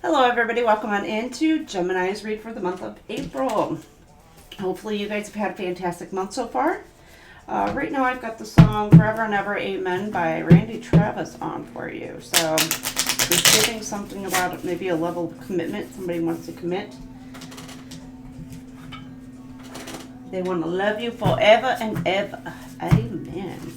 Hello everybody, welcome on into Gemini's read for the month of April. Hopefully you guys have had a fantastic month so far. Right now I've got the song Forever and Ever Amen by Randy Travis on for you. So just giving something about maybe a level of commitment. Somebody wants to commit. They want to love you forever and ever. Amen.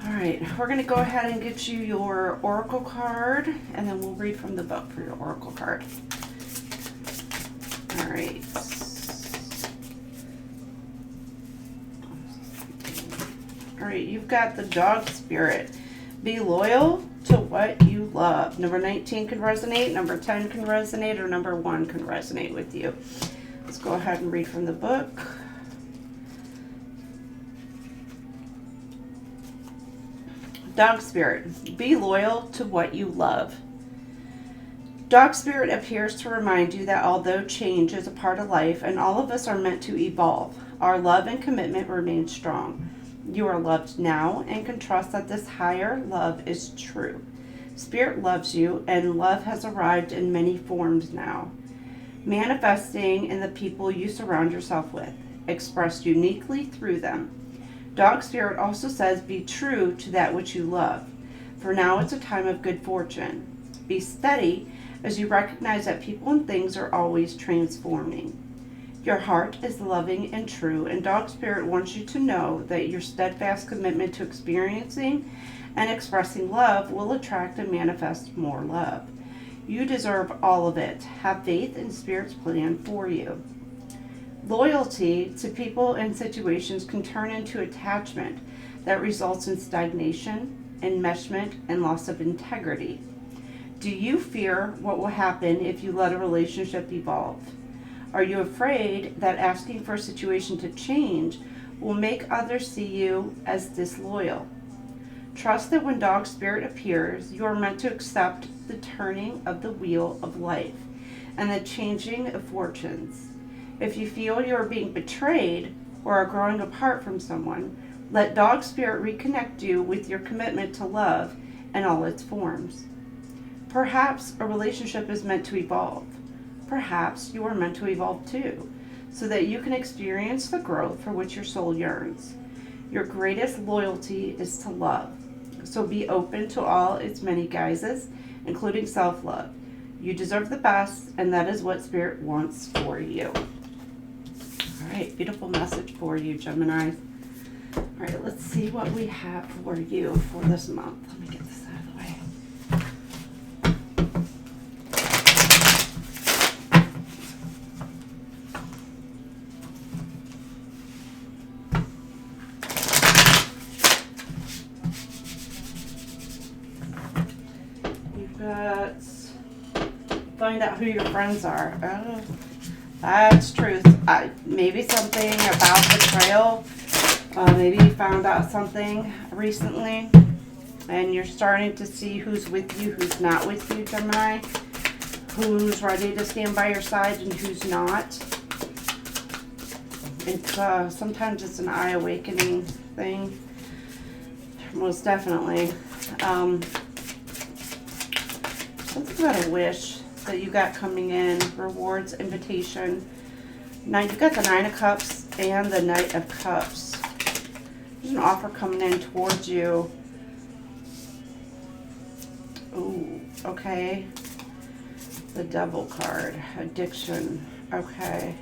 Alright, we're going to go ahead and get you your oracle card, and then we'll read from the book for your oracle card. Alright. Alright, you've got the dog spirit. Be loyal to what you love. Number 19 can resonate, number 10 can resonate, or number 1 can resonate with you. Let's go ahead and read from the book. Dog spirit, be loyal to what you love. Dog spirit appears to remind you that although change is a part of life and all of us are meant to evolve, our love and commitment remain strong. You are loved now and can trust that this higher love is true. Spirit loves you and love has arrived in many forms now, manifesting in the people you surround yourself with, expressed uniquely through them. Dog spirit also says, be true to that which you love, for now it's a time of good fortune. Be steady as you recognize that people and things are always transforming. Your heart is loving and true, and dog spirit wants you to know that your steadfast commitment to experiencing and expressing love will attract and manifest more love. You deserve all of it. Have faith in Spirit's plan for you. Loyalty to people and situations can turn into attachment that results in stagnation, enmeshment, and loss of integrity. Do you fear what will happen if you let a relationship evolve? Are you afraid that asking for a situation to change will make others see you as disloyal? Trust that when dog spirit appears, you are meant to accept the turning of the wheel of life and the changing of fortunes. If you feel you are being betrayed or are growing apart from someone, let dog spirit reconnect you with your commitment to love in all its forms. Perhaps a relationship is meant to evolve. Perhaps you are meant to evolve too, so that you can experience the growth for which your soul yearns. Your greatest loyalty is to love, so be open to all its many guises, including self-love. You deserve the best, and that is what Spirit wants for you. All right, beautiful message for you, Gemini. All right, let's see what we have for you for this month. Let me get this out of the way. You've got find out who your friends are. Oh, that's truth. Maybe something about betrayal. Maybe you found out something recently and you're starting to see who's with you, who's not with you, Gemini. Who's ready to stand by your side and who's not. It's sometimes it's an eye awakening thing. Most definitely. Something about a wish. that you got coming in, rewards, invitation. Now you got the Nine of Cups and the Knight of Cups. There's an offer coming in towards you. Ooh, okay. The Devil card, addiction. Okay.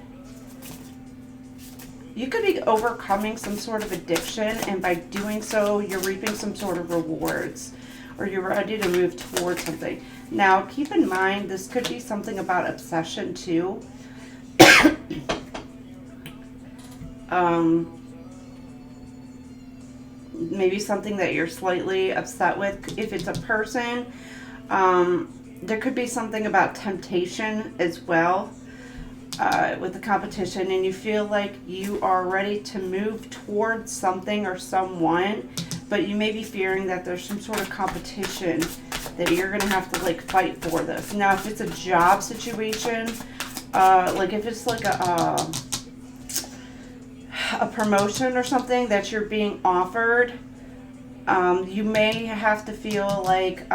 You could be overcoming some sort of addiction, and by doing so, you're reaping some sort of rewards, or you're ready to move towards something. Now, keep in mind, this could be something about obsession, too. Maybe something that you're slightly upset with. If it's a person, there could be something about temptation as well. With the competition, and you feel like you are ready to move towards something or someone, but you may be fearing that there's some sort of competition that you're going to have to like fight for this. Now, if it's a job situation, like if it's like a promotion or something that you're being offered, you may have to feel like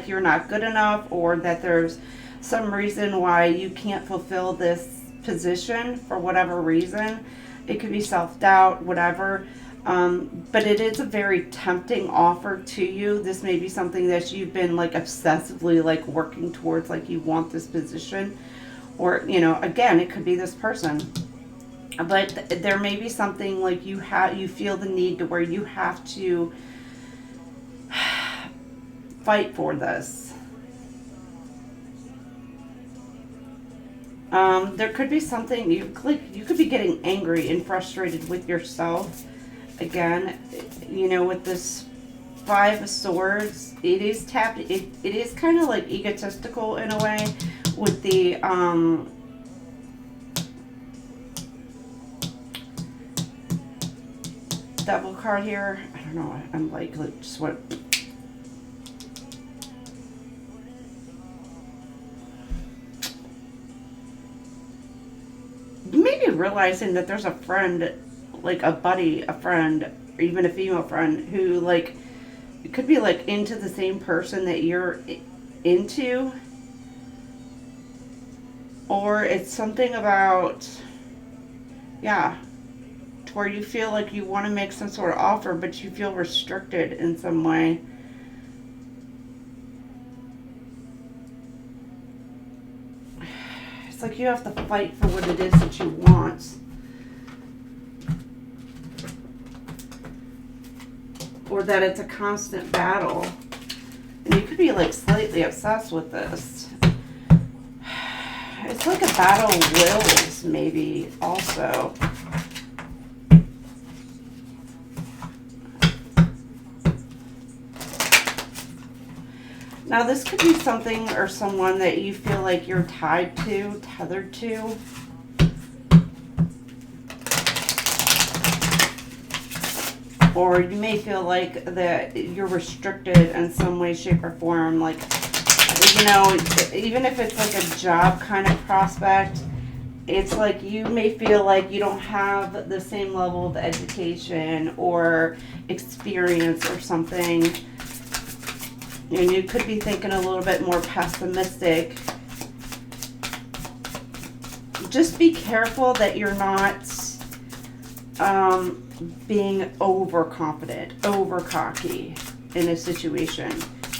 you're not good enough, or that there's some reason why you can't fulfill this position for whatever reason. It could be self-doubt, whatever. But it is a very tempting offer to you. This may be something that you've been like obsessively like working towards, like you want this position, or, you know, again, it could be this person. But there may be something like you feel the need to where you have to fight for this. There could be something you could be getting angry and frustrated with yourself. Again, you know, with this Five of Swords, it is it is kind of like egotistical in a way with the Devil card here. I don't know. I'm like just what. You may be realizing that there's a friend, like a buddy, a friend, or even a female friend who, like, it could be like into the same person that you're into, or it's something about, yeah, to where you feel like you want to make some sort of offer, but you feel restricted in some way. It's like you have to fight for what it is that you want. Or that it's a constant battle. And you could be like slightly obsessed with this. It's like a battle of wills, maybe, also. Now, this could be something or someone that you feel like you're tethered to. Or you may feel like that you're restricted in some way, shape, or form. Like, you know, even if it's like a job kind of prospect, it's like you may feel like you don't have the same level of education or experience or something. And you could be thinking a little bit more pessimistic. Just be careful that you're not being overconfident, over cocky in a situation,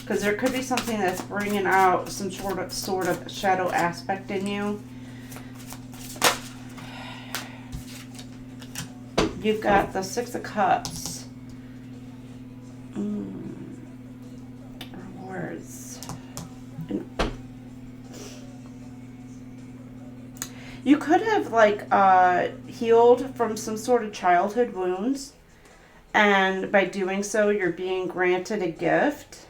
because there could be something that's bringing out some sort of shadow aspect in you. You've got the Six of Cups. Rewards. You could have like healed from some sort of childhood wounds, and by doing so you're being granted a gift.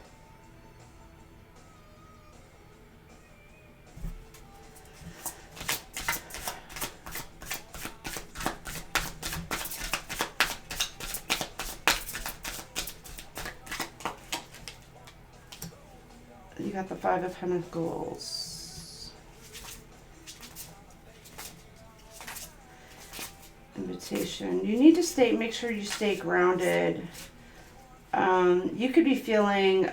You got the Five of Pentacles. Invitation. You need to make sure you stay grounded. You could be feeling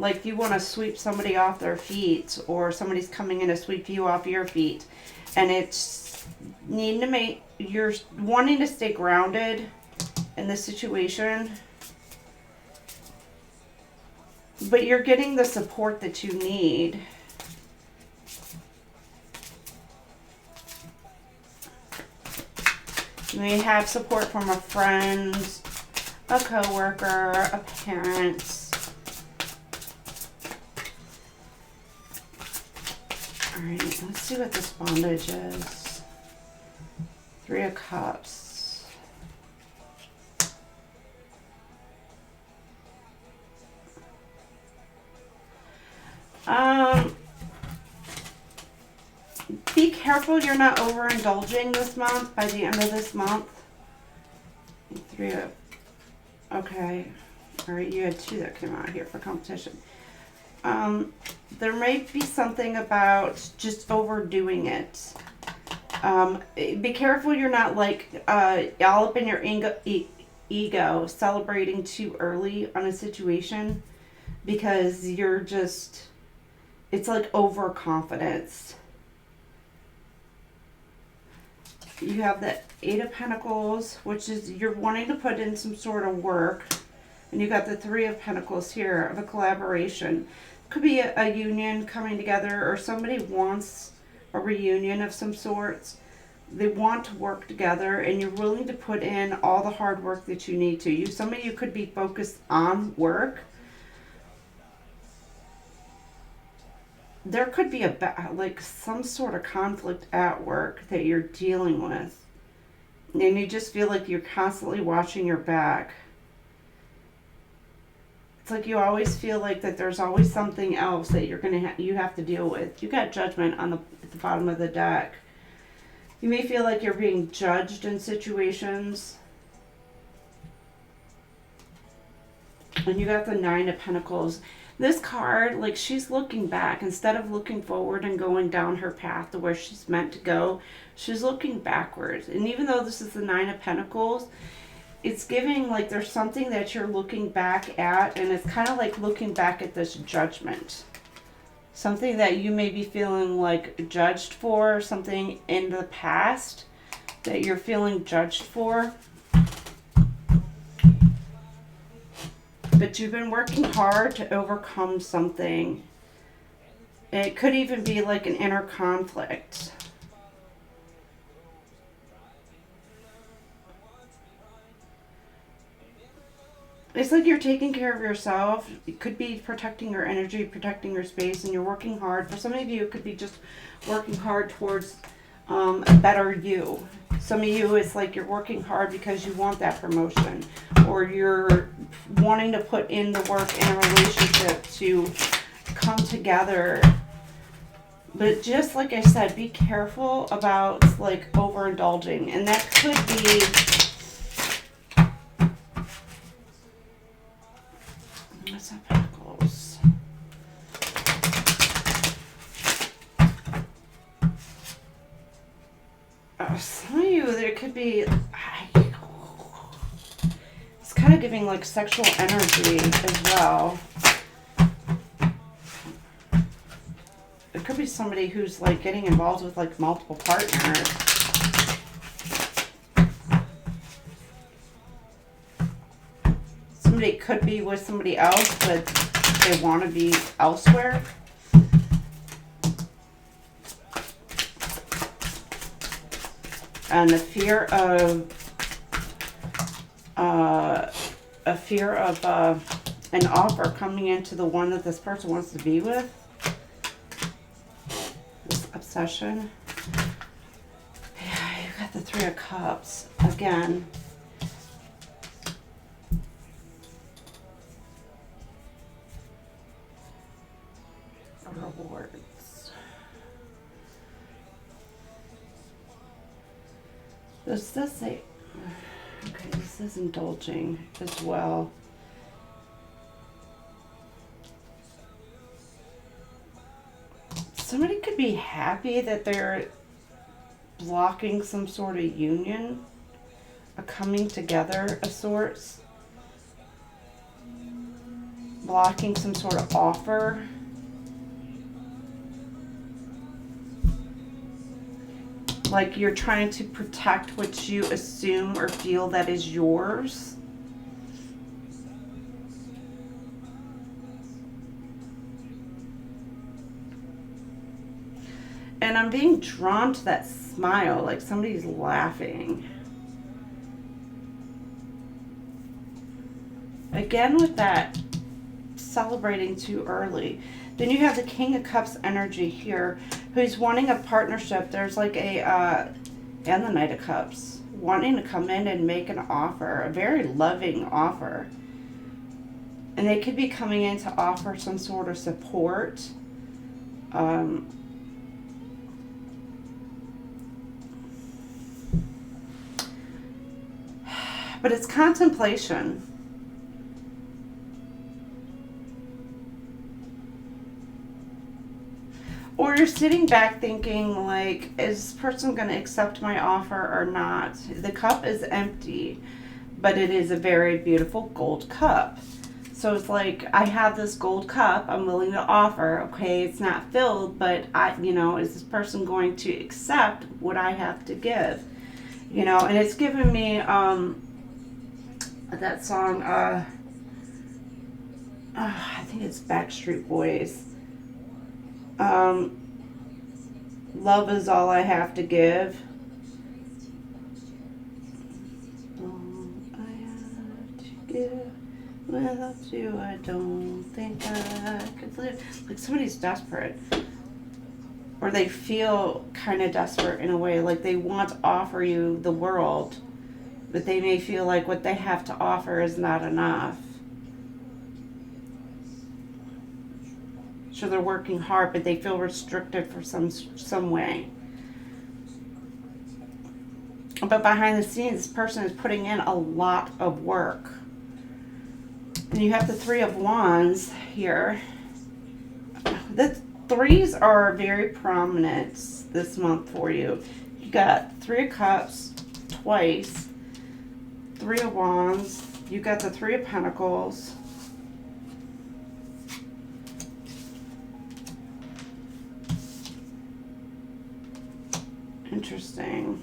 Like you want to sweep somebody off their feet, or somebody's coming in to sweep you off your feet. And it's needing to make, you're wanting to stay grounded in this situation, but you're getting the support that you need. You may have support from a friend, a coworker, a parent. Alright, let's see what this bondage is. 3 of Cups. Be careful you're not overindulging this month by the end of this month. 3 of... Okay. Alright, you had 2 that came out here for competition. There may be something about just overdoing it. Be careful you're not like all up in your ego celebrating too early on a situation, because you're just, it's like overconfidence. You have the 8 of Pentacles, which is you're wanting to put in some sort of work. And you got the 3 of Pentacles here of a collaboration. Could be a union coming together, or somebody wants a reunion of some sorts. They want to work together, and you're willing to put in all the hard work that you need to. Some of you could be focused on work. There could be like some sort of conflict at work that you're dealing with, and you just feel like you're constantly watching your back. It's like you always feel like that there's always something else that you're gonna you have to deal with. You got Judgment on at the bottom of the deck. You may feel like you're being judged in situations. And you got the 9 of Pentacles. This card, like, she's looking back. Instead of looking forward and going down her path to where she's meant to go, she's looking backwards. And even though this is the 9 of Pentacles, it's giving like there's something that you're looking back at, and it's kind of like looking back at this judgment. Something that you may be feeling like judged for, something in the past that you're feeling judged for. But you've been working hard to overcome something. It could even be like an inner conflict. It's like you're taking care of yourself. It could be protecting your energy, protecting your space, and you're working hard. For some of you, it could be just working hard towards a better you. Some of you, it's like you're working hard because you want that promotion, or you're wanting to put in the work in a relationship to come together. But just like I said, be careful about like overindulging, and that could be... What's up, Pentacles? Some of you, there could be... It's kind of giving like sexual energy as well. It could be somebody who's like getting involved with like multiple partners. Somebody could be with somebody else, but they want to be elsewhere. And a fear of an offer coming into the one that this person wants to be with. This obsession. Yeah, you got the 3 of Cups again. Rewards. Does this say... Okay, this is indulging as well. Somebody could be happy that they're blocking some sort of union, a coming together of sorts. blocking some sort of offer. Like you're trying to protect what you assume or feel that is yours. And I'm being drawn to that smile, like somebody's laughing. Again with that celebrating too early. Then you have the King of Cups energy here, who's wanting a partnership. There's like a, and the Knight of Cups, wanting to come in and make an offer, a very loving offer. And they could be coming in to offer some sort of support. But it's contemplation. Or you're sitting back thinking, like, is this person going to accept my offer or not? The cup is empty, but it is a very beautiful gold cup. So it's like, I have this gold cup I'm willing to offer. Okay, it's not filled, but is this person going to accept what I have to give? And it's given me that song, I think it's Backstreet Boys. Love is all I have to give. All I have to give. Without you, I don't think I could live. Like somebody's desperate. Or they feel kind of desperate in a way. Like they want to offer you the world. But they may feel like what they have to offer is not enough. So they're working hard, but they feel restricted for some way. But behind the scenes, this person is putting in a lot of work. And you have the Three of Wands here. The threes are very prominent this month for you. You got Three of Cups twice, Three of Wands. You got the Three of Pentacles. Interesting.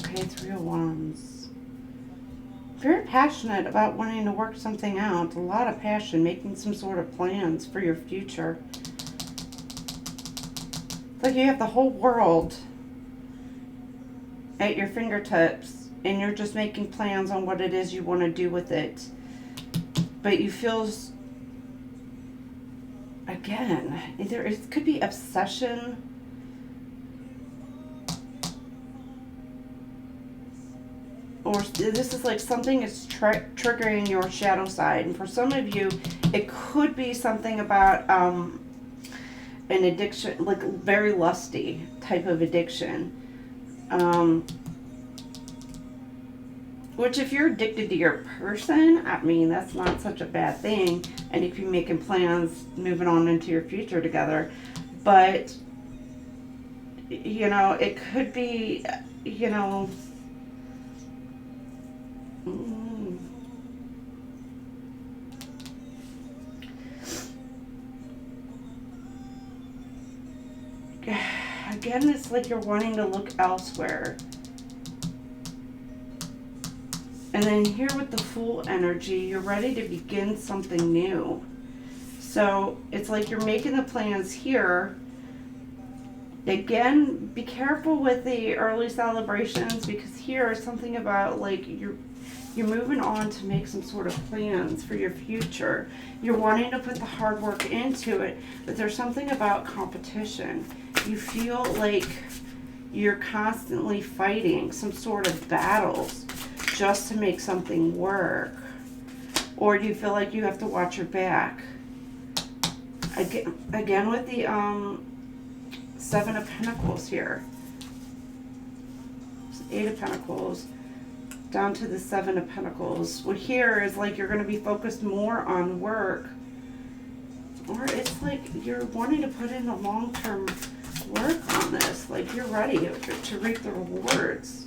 Okay, Three of Wands. Very passionate about wanting to work something out. A lot of passion, making some sort of plans for your future. It's like you have the whole world at your fingertips and you're just making plans on what it is you want to do with it. But you feel... Again, it could be obsession. Or this is like something is triggering your shadow side. And for some of you, it could be something about an addiction, like very lusty type of addiction. Which if you're addicted to your person, I mean, that's not such a bad thing. And if you're making plans moving on into your future together. But, it could be, Again, it's like you're wanting to look elsewhere. And then here with the Fool energy, you're ready to begin something new. So it's like you're making the plans here. Again, be careful with the early celebrations, because here is something about like you're moving on to make some sort of plans for your future. You're wanting to put the hard work into it, but there's something about competition. You feel like you're constantly fighting some sort of battles just to make something work. Or do you feel like you have to watch your back? Again with the Seven of Pentacles here. Eight of Pentacles. Down to the Seven of Pentacles. Well, here is like you're going to be focused more on work. Or it's like you're wanting to put in a long-term work on this. Like you're ready to reap the rewards.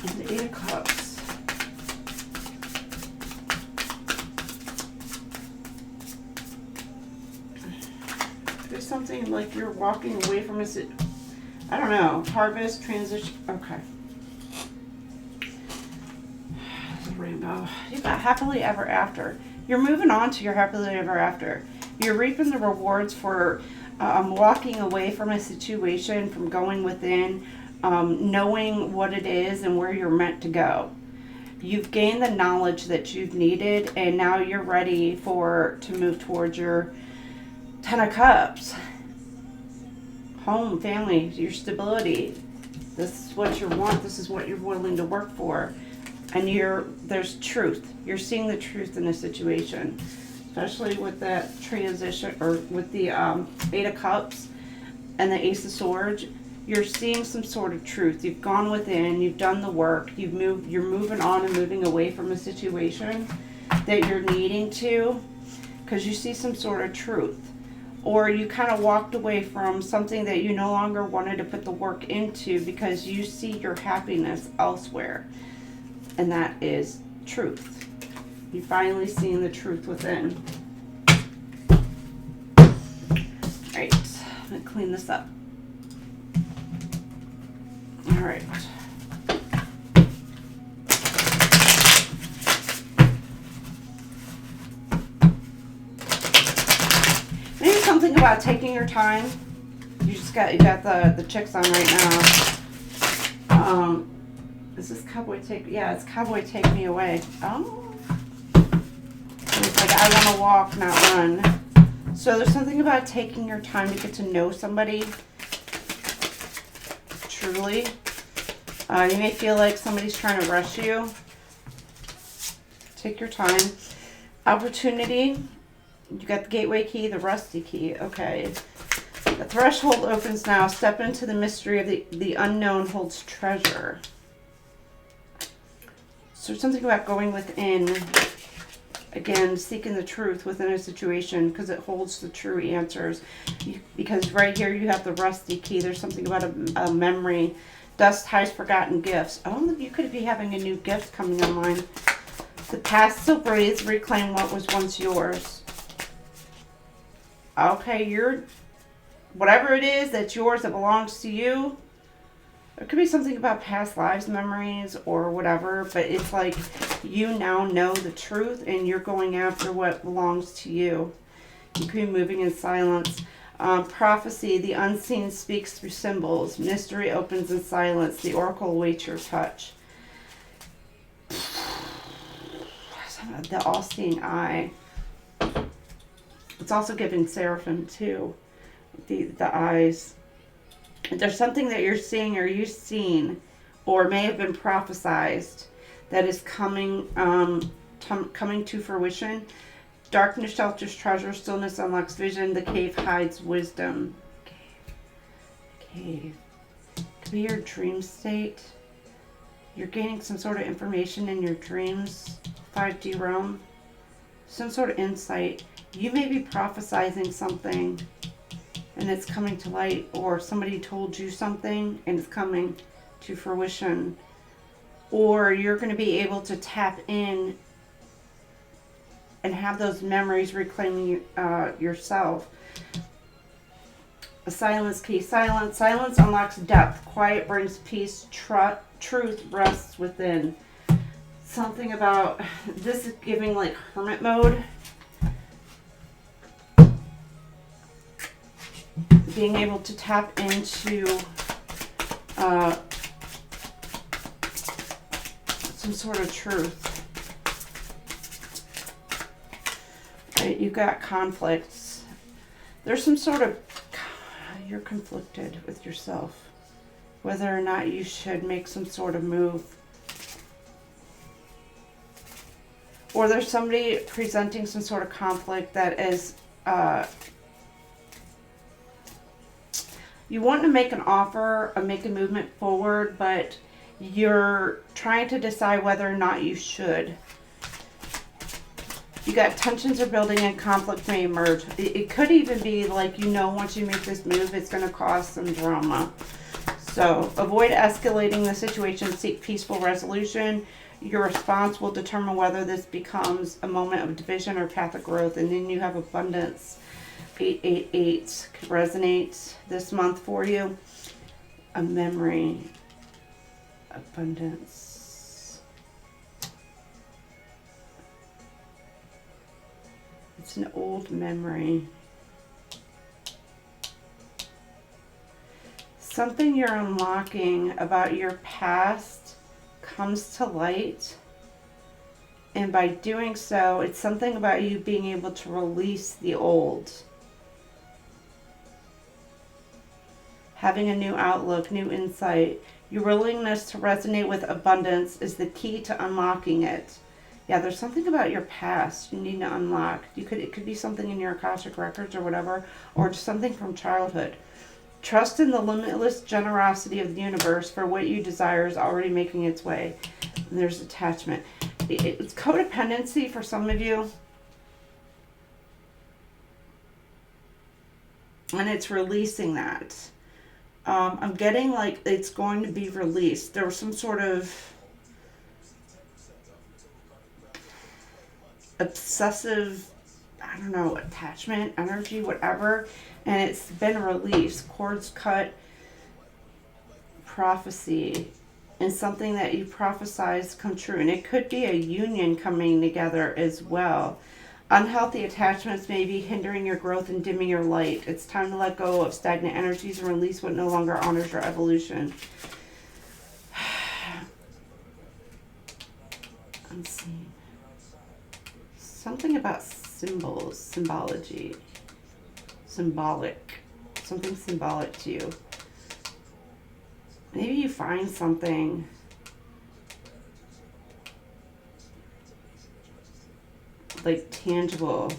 And the Eight of Cups. There's something like you're walking away from it. I don't know. Harvest, transition. Okay. Rainbow. You've got happily ever after. You're moving on to your happily ever after. You're reaping the rewards for walking away from a situation, from going within, knowing what it is and where you're meant to go. You've gained the knowledge that you've needed, and now you're ready to move towards your 10 of Cups. Home, family, your stability. This is what you want. This is what you're willing to work for. And there's truth. You're seeing the truth in a situation. Especially with that transition, or with the 8 of Cups and the Ace of Swords. You're seeing some sort of truth. You've gone within, you've done the work, you're moving on and moving away from a situation that you're needing to, because you see some sort of truth. Or you kind of walked away from something that you no longer wanted to put the work into because you see your happiness elsewhere. And that is truth. You're finally seeing the truth within. Alright, I'm going to clean this up. Alright. Maybe something about taking your time. You got the chicks on right now. Is this Cowboy Take? Yeah, it's Cowboy Take Me Away. Oh. It's like I want to walk, not run. So there's something about taking your time to get to know somebody. Truly. You may feel like somebody's trying to rush you. Take your time. Opportunity. You got the gateway key, the rusty key. Okay. The threshold opens now. Step into the mystery of the unknown holds treasure. So something about going within, again, seeking the truth within a situation, because it holds the true answers. Because right here you have the rusty key. There's something about a memory. Dust hides forgotten gifts. Oh, you could be having a new gift coming online. The past still breathes. Reclaim what was once yours. Okay, whatever it is that's yours, that belongs to you. It could be something about past lives memories or whatever, but it's like you now know the truth and you're going after what belongs to you. You could be moving in silence. Prophecy, the unseen speaks through symbols. Mystery opens in silence. The oracle awaits your touch. The all-seeing eye. It's also giving seraphim too. The eyes. There's something that you're seeing or you've seen or may have been prophesized that is coming to fruition. Darkness shelters treasure, stillness unlocks vision, the cave hides wisdom. Cave. Could be your dream state. You're gaining some sort of information in your dreams. 5D realm. Some sort of insight. You may be prophesizing something and it's coming to light, or somebody told you something and it's coming to fruition, or you're going to be able to tap in and have those memories reclaiming yourself. A silence key. Silence unlocks depth. Quiet brings peace. Truth rests within. Something about this is giving like hermit mode. Being able to tap into some sort of truth. Right, you got conflicts. There's some sort of, you're conflicted with yourself. Whether or not you should make some sort of move. Or there's somebody presenting some sort of conflict that is, you want to make an offer or make a movement forward, but you're trying to decide whether or not you should. You got tensions are building and conflict may emerge. It could even be like, once you make this move, it's going to cause some drama. So avoid escalating the situation, seek peaceful resolution. Your response will determine whether this becomes a moment of division or path of growth. And then you have abundance. 888 could resonate this month for you. A memory, abundance. It's an old memory. Something you're unlocking about your past comes to light. And by doing so, it's something about you being able to release the old. Having a new outlook, new insight. Your willingness to resonate with abundance is the key to unlocking it. Yeah, there's something about your past you need to unlock. It could be something in your Akashic records or whatever, or just something from childhood. Trust in the limitless generosity of the universe, for what you desire is already making its way. And there's attachment. It's codependency for some of you. And it's releasing that. I'm getting like it's going to be released. There was some sort of obsessive, I don't know, attachment, energy, whatever. And it's been released. Cords cut, prophecy, and something that you prophesized come true. And it could be a union coming together as well. Unhealthy attachments may be hindering your growth and dimming your light. It's time to let go of stagnant energies and release what no longer honors your evolution. I'm seeing something about symbols, symbology, symbolic, something symbolic to you. Maybe you find something like tangible.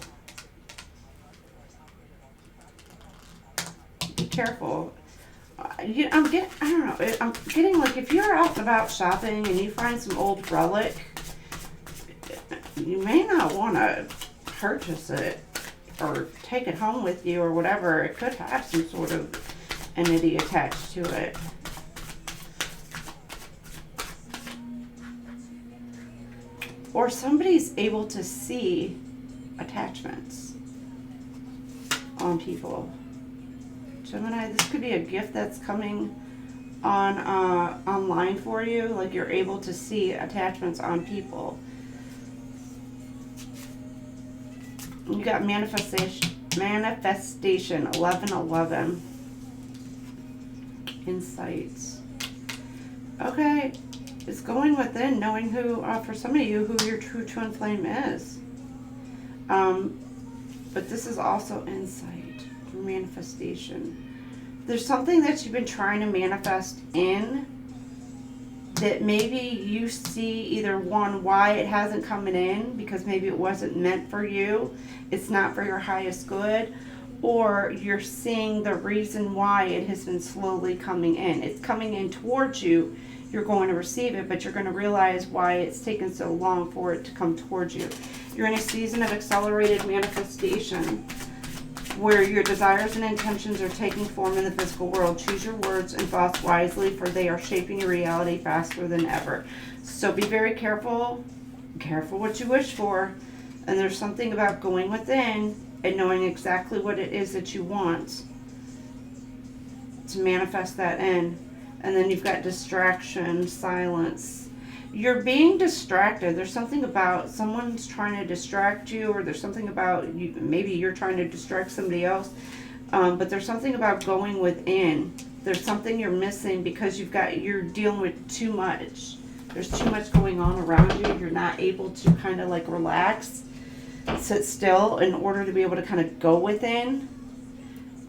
Be careful. I don't know. I'm getting like if you're out and about shopping and you find some old relic, you may not want to purchase it or take it home with you or whatever. It could have some sort of entity attached to it. Or somebody's able to see attachments on people. Gemini, this could be a gift that's coming on online for you. Like you're able to see attachments on people. You got manifestation 1111. Insights. Okay. It's going within, knowing who, for some of you, who your true twin flame is. But this is also insight, manifestation. There's something that you've been trying to manifest in that maybe you see either one, why it hasn't come in, because maybe it wasn't meant for you. It's not for your highest good. Or you're seeing the reason why it has been slowly coming in. It's coming in towards you. You're going to receive it, but you're going to realize why it's taken so long for it to come towards you. You're in a season of accelerated manifestation where your desires and intentions are taking form in the physical world. Choose your words and thoughts wisely, for they are shaping your reality faster than ever. So be very careful. Careful what you wish for. And there's something about going within and knowing exactly what it is that you want to manifest that in. And then you've got distraction, silence. You're being distracted. There's something about someone's trying to distract you, or there's something about you. Maybe you're trying to distract somebody else. But there's something about going within. There's something you're missing because you're dealing with too much. There's too much going on around you. You're not able to kind of like relax, sit still in order to be able to kind of go within.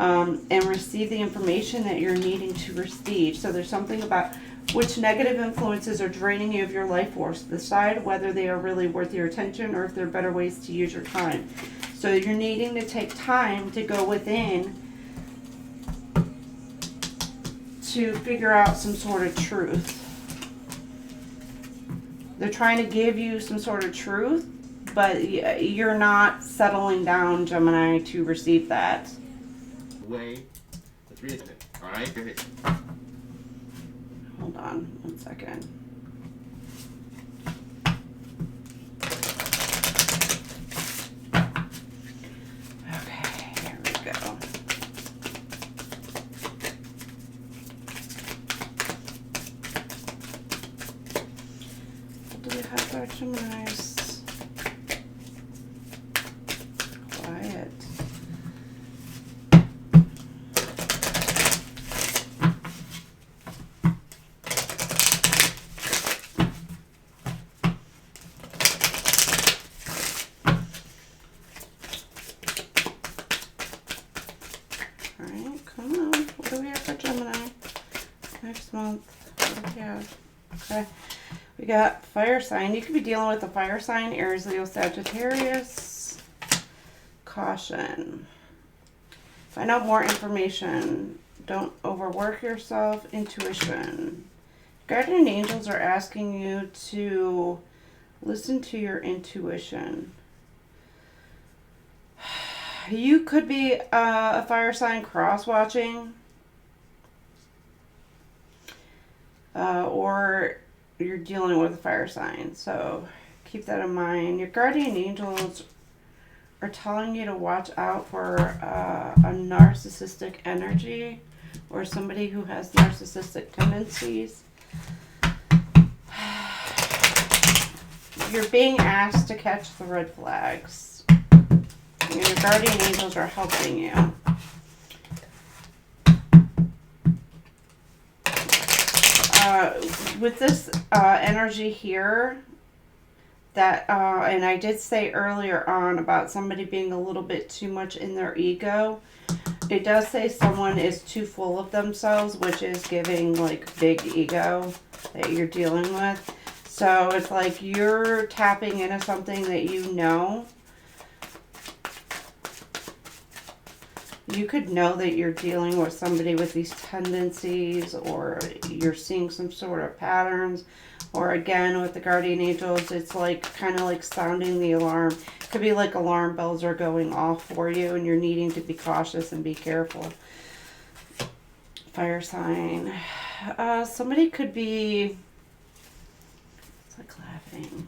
And receive the information that you're needing to receive. So there's something about which negative influences are draining you of your life force. Decide whether they are really worth your attention or if there are better ways to use your time. So you're needing to take time to go within to figure out some sort of truth. They're trying to give you some sort of truth, but you're not settling down, Gemini, to receive that. Way. Let's read it. All right. Hold on 1 second. Okay, here we go. Geminis. Quiet. Alright, come on. What do we have for Gemini next month? What do we have? Okay. We got fire sign. You could be dealing with a fire sign, Aries, Leo, Sagittarius. Caution. Find out more information. Don't overwork yourself. Intuition. Guardian angels are asking you to listen to your intuition. You could be a fire sign cross-watching. Or you're dealing with a fire sign. So keep that in mind. Your guardian angels are telling you to watch out for a narcissistic energy or somebody who has narcissistic tendencies. You're being asked to catch the red flags. And your guardian angels are helping you. With this energy here, that and I did say earlier on about somebody being a little bit too much in their ego. It does say someone is too full of themselves, which is giving like big ego that you're dealing with. So it's like you're tapping into something that you know. You could know that you're dealing with somebody with these tendencies, or you're seeing some sort of patterns, or again with the guardian angels, it's like kind of like sounding the alarm. It could be like alarm bells are going off for you and you're needing to be cautious and be careful. Fire sign. Somebody could be, it's like laughing,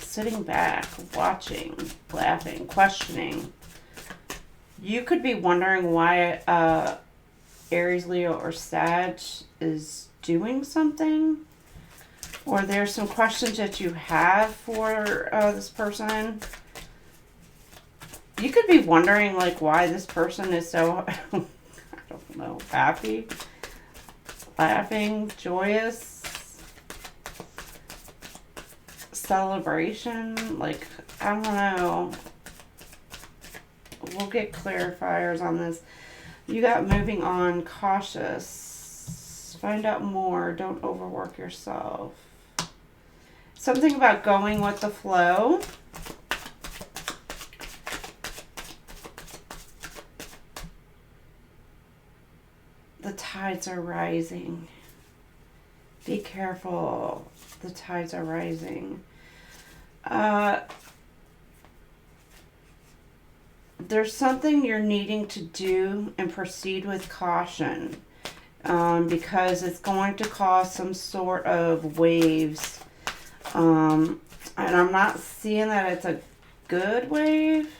sitting back, watching, laughing, questioning. You could be wondering why Aries, Leo, or Sag is doing something. Or there's some questions that you have for this person. You could be wondering like why this person is so, I don't know, happy, laughing, joyous, celebration. Like, I don't know. We'll get clarifiers on this. You got moving on, cautious. Find out more. Don't overwork yourself. Something about going with the flow. The tides are rising. Be careful. The tides are rising. There's something you're needing to do and proceed with caution, because it's going to cause some sort of waves. And I'm not seeing that it's a good wave.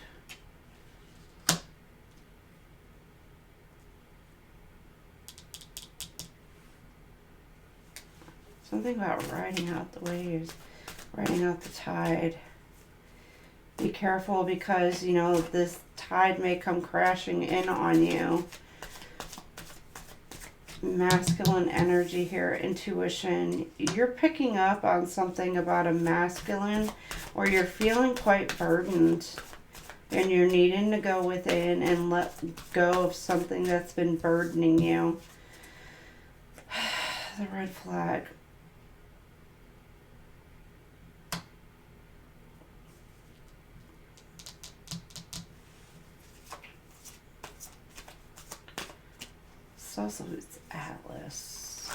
Something about riding out the waves, riding out the tide. Be careful because, you know, this tide may come crashing in on you. Masculine energy here, intuition. You're picking up on something about a masculine, or you're feeling quite burdened and you're needing to go within and let go of something that's been burdening you. The red flag. Also, it's Atlas.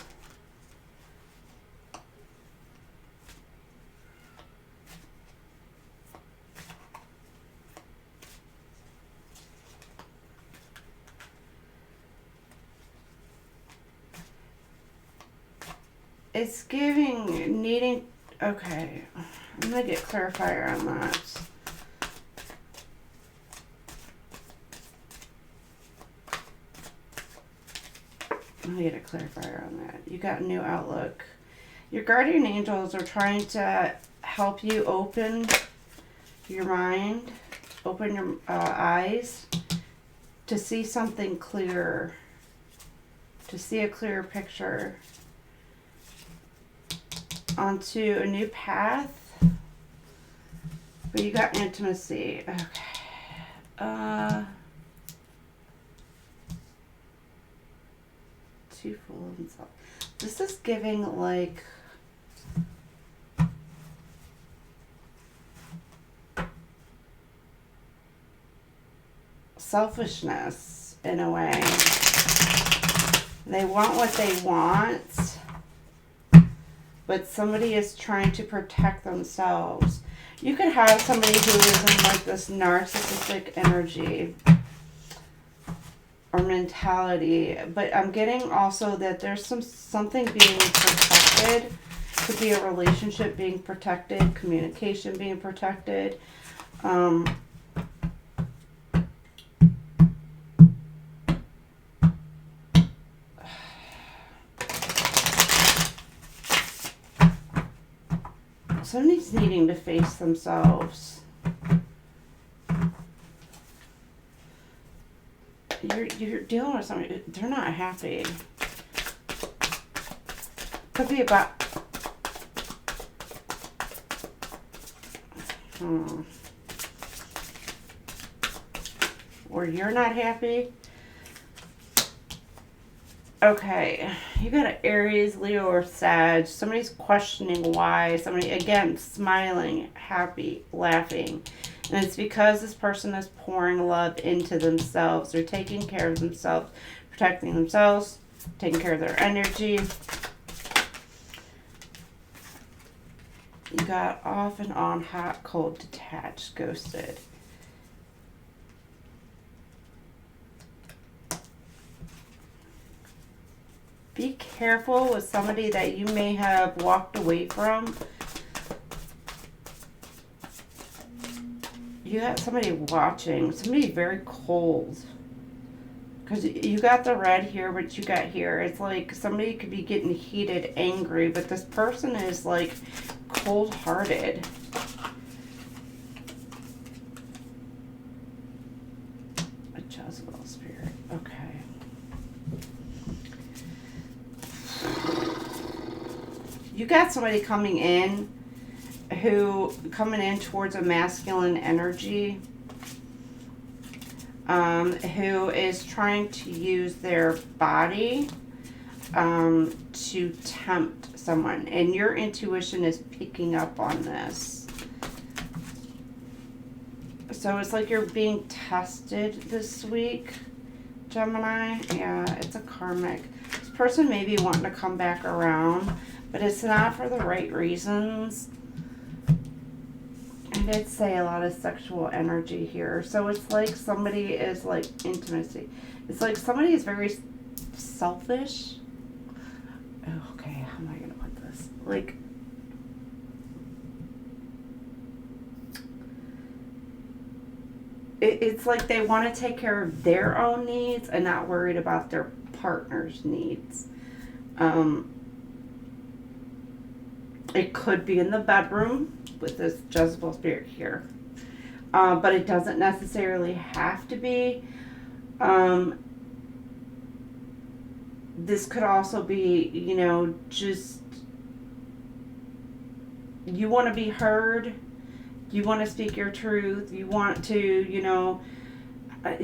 It's giving, needing, okay. I'm going to get clarifier on that. I'm going to get a clarifier on that. You got a new outlook. Your guardian angels are trying to help you open your mind, open your eyes to see something clearer, to see a clearer picture onto a new path. But you got intimacy. Okay. Too full of himself. This is giving like selfishness in a way. They want what they want, but somebody is trying to protect themselves. You could have somebody who is in like this narcissistic energy or mentality, but I'm getting also that there's something being protected. Could be a relationship being protected, communication being protected. Somebody's needing to face themselves. You're dealing with somebody, they're not happy. Could be about or you're not happy. Okay, you got an Aries, Leo, or Sag. Somebody's questioning why. Somebody, again, smiling, happy, laughing. And it's because this person is pouring love into themselves. They're taking care of themselves, protecting themselves, taking care of their energy. You got off and on, hot, cold, detached, ghosted. Be careful with somebody that you may have walked away from. You got somebody watching, somebody very cold. Because you got the red here, but you got here. It's like somebody could be getting heated, angry, but this person is like cold-hearted. A Jezebel spirit. Okay. You got somebody coming in towards a masculine energy, who is trying to use their body to tempt someone, and your intuition is picking up on this. So it's like you're being tested this week, Gemini. Yeah, it's a karmic. This person may be wanting to come back around, but it's not for the right reasons. I did say a lot of sexual energy here. So it's like somebody is like intimacy. It's like somebody is very selfish. Oh, okay, how am I going to put this? Like, it's like they want to take care of their own needs and not worried about their partner's needs. It could be in the bedroom with this Jezebel spirit here. But it doesn't necessarily have to be. This could also be, you know, just you want to be heard. You want to speak your truth. You want to, you know, I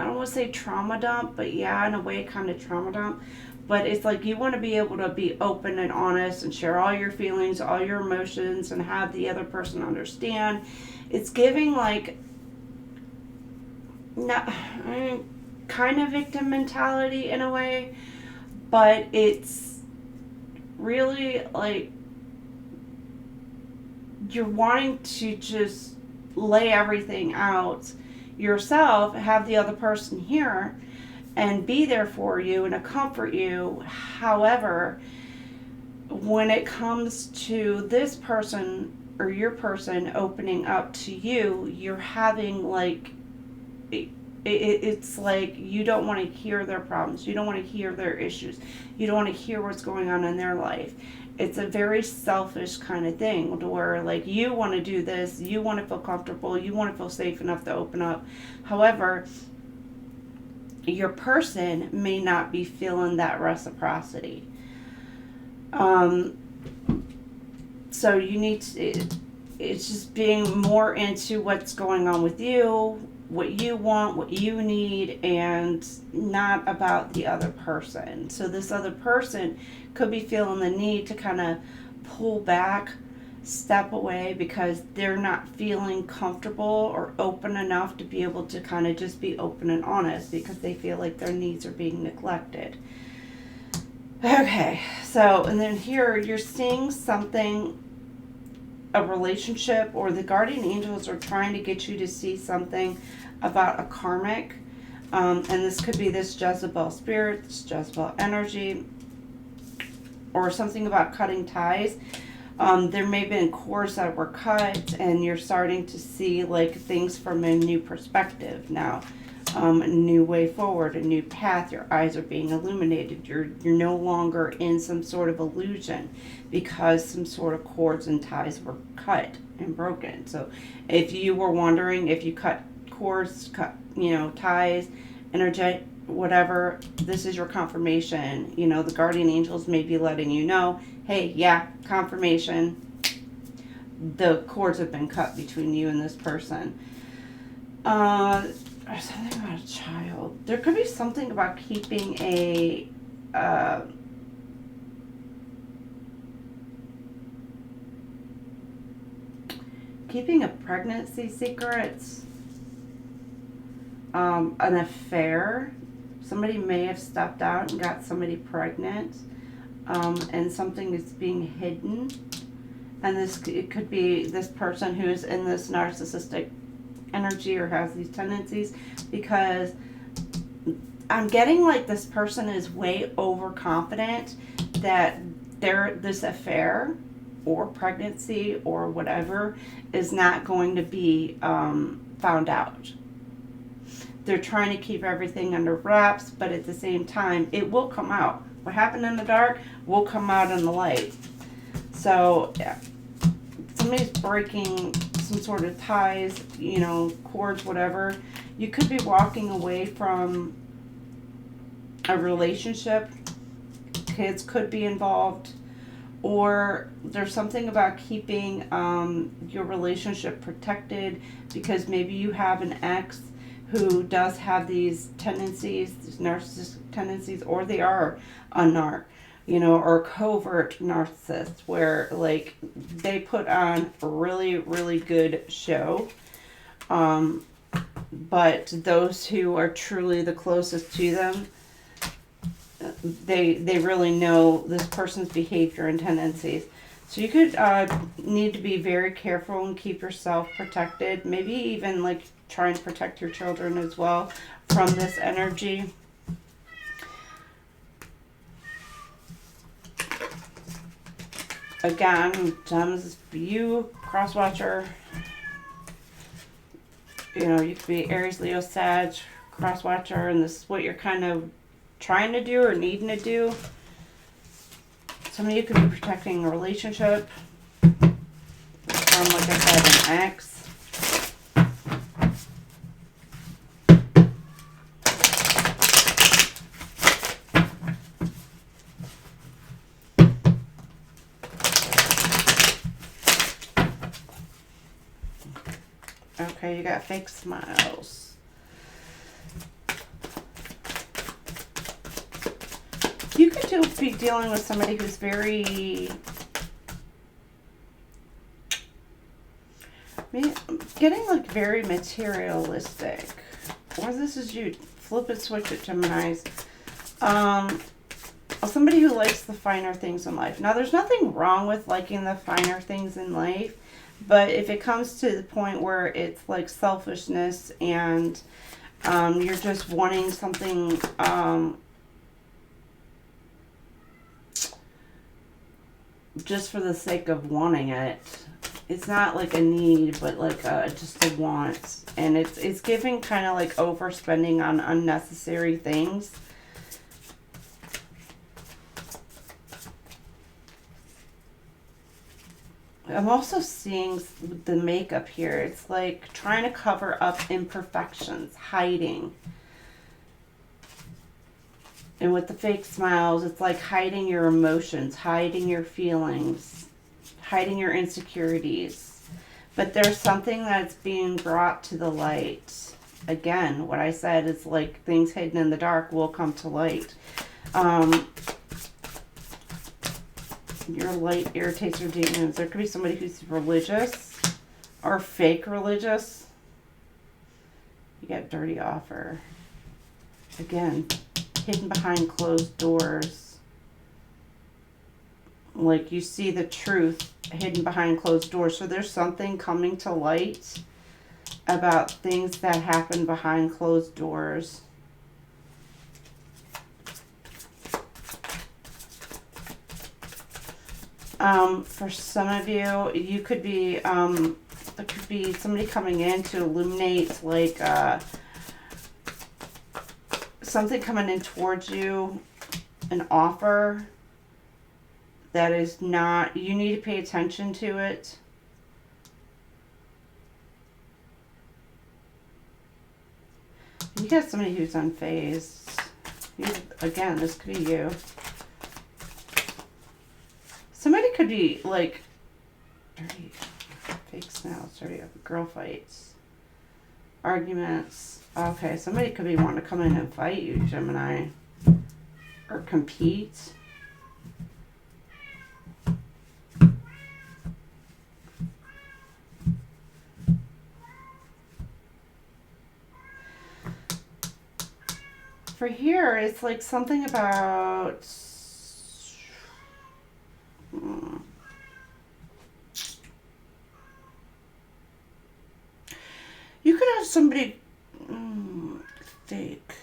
don't want to say trauma dump, but yeah, in a way, kind of trauma dump. But it's like you want to be able to be open and honest and share all your feelings, all your emotions, and have the other person understand. It's giving like not kind of victim mentality in a way, but it's really like you're wanting to just lay everything out yourself, have the other person here and be there for you and to comfort you. However, when it comes to this person or your person opening up to you, you're having like It's like you don't want to hear their problems. You don't want to hear their issues. You don't want to hear what's going on in their life. It's a very selfish kind of thing to where like you want to do this, you want to feel comfortable, you want to feel safe enough to open up. However, your person may not be feeling that reciprocity. So you need to, it's just being more into what's going on with you, what you want, what you need, and not about the other person. So this other person could be feeling the need to kind of pull back, step away because they're not feeling comfortable or open enough to be able to kind of just be open and honest because they feel like their needs are being neglected. Okay, so, and then here you're seeing something, a relationship, or the guardian angels are trying to get you to see something about a karmic. And this could be this Jezebel spirit, this Jezebel energy, or something about cutting ties. There may have been cords that were cut, and you're starting to see like things from a new perspective now. A new way forward, a new path. Your eyes are being illuminated. You're no longer in some sort of illusion because some sort of cords and ties were cut and broken. So if you were wondering if you cut cords, cut, ties, energetic, whatever, this is your confirmation. The guardian angels may be letting you know, hey, yeah, confirmation. The cords have been cut between you and this person. There's something about a child. There could be something about keeping keeping a pregnancy secret, an affair. Somebody may have stepped out and got somebody pregnant, and something is being hidden. And it could be this person who's in this narcissistic energy or has these tendencies, because I'm getting like this person is way overconfident that this affair or pregnancy or whatever is not going to be found out. They're trying to keep everything under wraps, but at the same time, it will come out. What happened in the dark will come out in the light. So, yeah. Somebody's breaking some sort of ties, cords, whatever. You could be walking away from a relationship. Kids could be involved. Or there's something about keeping your relationship protected because maybe you have an ex who does have these tendencies, these narcissistic tendencies, or they are a narc. Or covert narcissists where like they put on a really, really good show. But those who are truly the closest to them, they really know this person's behavior and tendencies. So you could need to be very careful and keep yourself protected. Maybe even like try and protect your children as well from this energy. Again, gems, you, cross watcher, you could be Aries, Leo, Sag, cross watcher, and this is what you're kind of trying to do or needing to do. Some of you could be protecting a relationship from, like I said, an ex. Okay, you got fake smiles. You could be dealing with somebody who's very, getting like very materialistic. Or this is you. Flip and switch it, Geminis. Somebody who likes the finer things in life. Now, there's nothing wrong with liking the finer things in life. But if it comes to the point where it's like selfishness and you're just wanting something just for the sake of wanting it, it's not like a need, but like just a want. And it's giving kind of like overspending on unnecessary things. I'm also seeing the makeup here. It's like trying to cover up imperfections, hiding. And with the fake smiles, it's like hiding your emotions, hiding your feelings, hiding your insecurities. But there's something that's being brought to the light. Again, what I said is like things hidden in the dark will come to light. Your light irritates or demons. There could be somebody who's religious or fake religious. You get dirty offer. Again, hidden behind closed doors. Like you see the truth hidden behind closed doors. So there's something coming to light about things that happen behind closed doors. For some of you, you could be, there could be somebody coming in to illuminate, like, something coming in towards you, an offer that is not, you need to pay attention to it. You got somebody who's unfazed. Again, this could be you. Somebody could be like dirty, fake smells, dirty girl fights, arguments. Okay, somebody could be wanting to come in and fight you, Gemini, or compete. For here, it's like something about you could have somebody fake.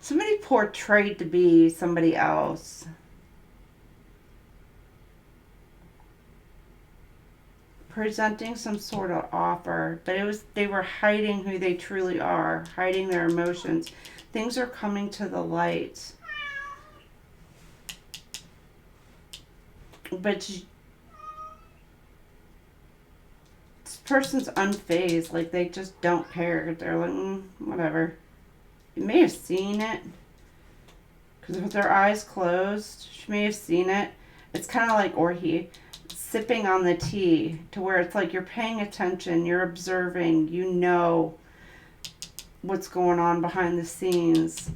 Somebody portrayed to be somebody else. Presenting some sort of offer, but they were hiding who they truly are, hiding their emotions. Things are coming to the light. But this person's unfazed, like they just don't care. They're like, whatever. You may have seen it, because with their eyes closed, she may have seen it. It's kind of like, or he, sipping on the tea, to where it's like you're paying attention, you're observing, you know what's going on behind the scenes.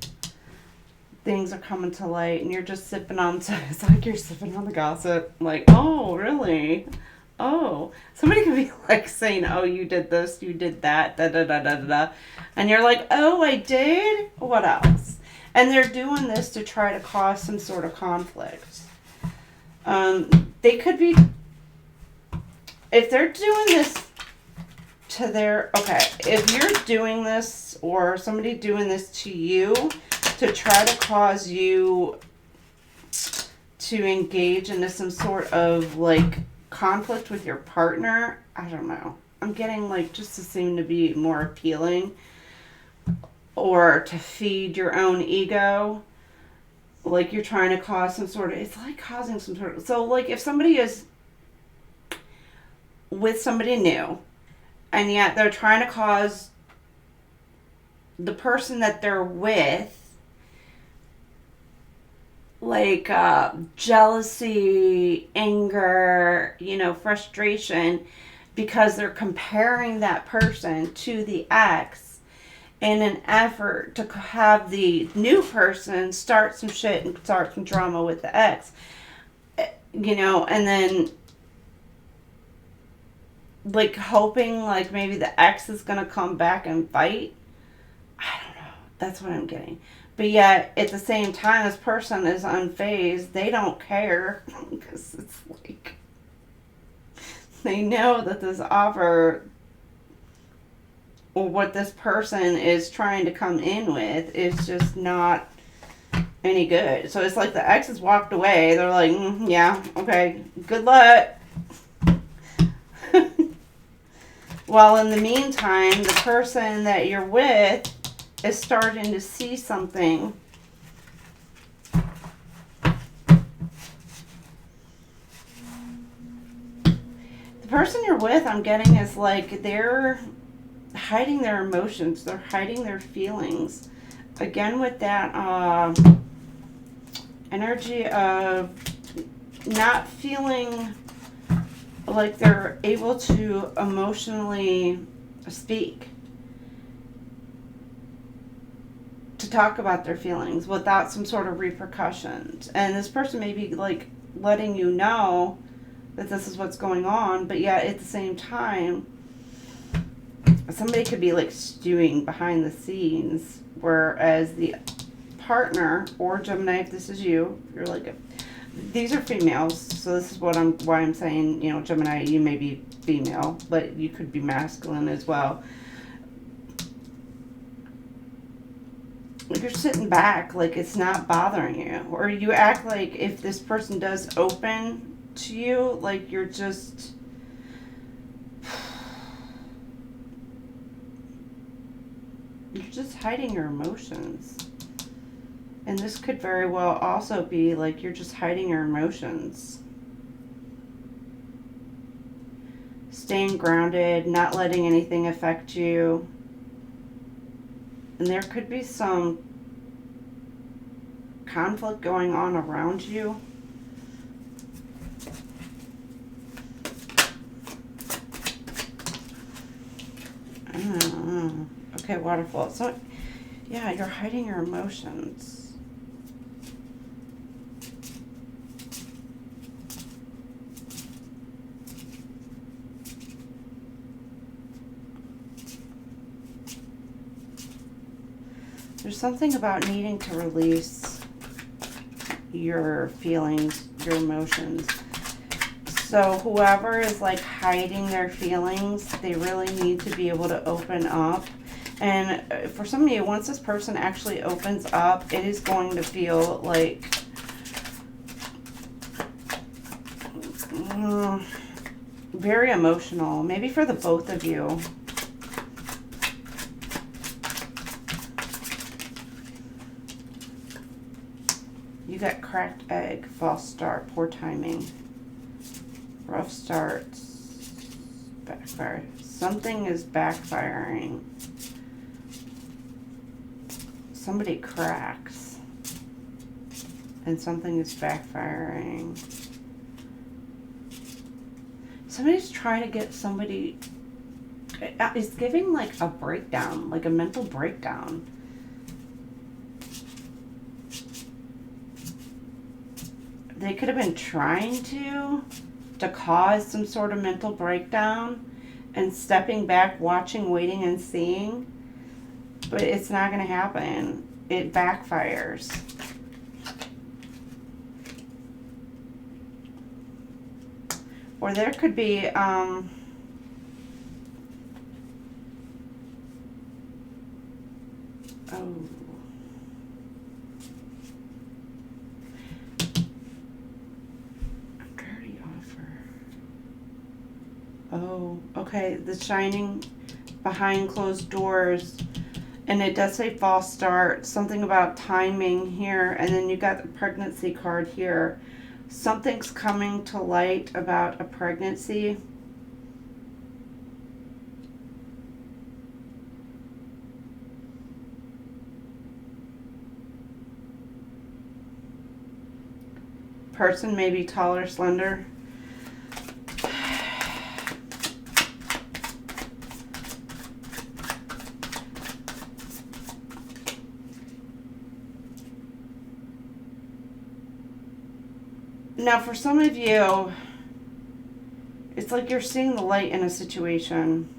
Things are coming to light, and you're just sipping on, it's like you're sipping on the gossip. Like, oh, really? Oh. Somebody could be like saying, oh, you did this, you did that, da da da da da. And you're like, oh, I did? What else? And they're doing this to try to cause some sort of conflict. They could be, if they're doing this to their, okay, if you're doing this or somebody doing this to you to try to cause you to engage into some sort of like conflict with your partner, I don't know. I'm getting like just to seem to be more appealing or to feed your own ego. Like you're trying to cause some sort of, it's like causing some sort of, so like if somebody is with somebody new and yet they're trying to cause the person that they're with like jealousy, anger, frustration, because they're comparing that person to the ex in an effort to have the new person start some shit and start some drama with the ex, and then like hoping like maybe the ex is gonna come back and fight. I don't know. That's what I'm getting. But yet, at the same time, this person is unfazed. They don't care because it's like they know that this offer or what this person is trying to come in with is just not any good. So it's like the exes walked away. They're like, yeah, okay, good luck. While in the meantime, the person that you're with is starting to see something. The person you're with, I'm getting, is like they're hiding their emotions. They're hiding their feelings. Again, with that energy of not feeling like they're able to emotionally speak, to talk about their feelings without some sort of repercussions. And this person may be like letting you know that this is what's going on, but yet at the same time, somebody could be like stewing behind the scenes, whereas the partner, or Gemini, if this is you, you're like these are females, so this is why I'm saying, Gemini, you may be female, but you could be masculine as well. You're sitting back like it's not bothering you, or you act like if this person does open to you, like you're just hiding your emotions. And this could very well also be like you're just hiding your emotions. Staying grounded, not letting anything affect you. And there could be some conflict going on around you. I don't know. Okay, waterfall. So, yeah, you're hiding your emotions. There's something about needing to release your feelings, your emotions. So whoever is like hiding their feelings, they really need to be able to open up. And for some of you, once this person actually opens up, it is going to feel like very emotional, maybe for the both of you. You got cracked egg, false start, poor timing, rough starts, backfire. Something is backfiring. Somebody cracks and something is backfiring. Somebody's trying to get somebody, it's giving like a breakdown, like a mental breakdown. They could have been trying to cause some sort of mental breakdown and stepping back, watching, waiting, and seeing. But it's not going to happen. It backfires. Or there could be, oh. Dirty offer. Oh, okay. The shining behind closed doors. And it does say false start, something about timing here, and then you got the pregnancy card here. Something's coming to light about a pregnancy. Person may be tall or slender. Now, for some of you, it's like you're seeing the light in a situation.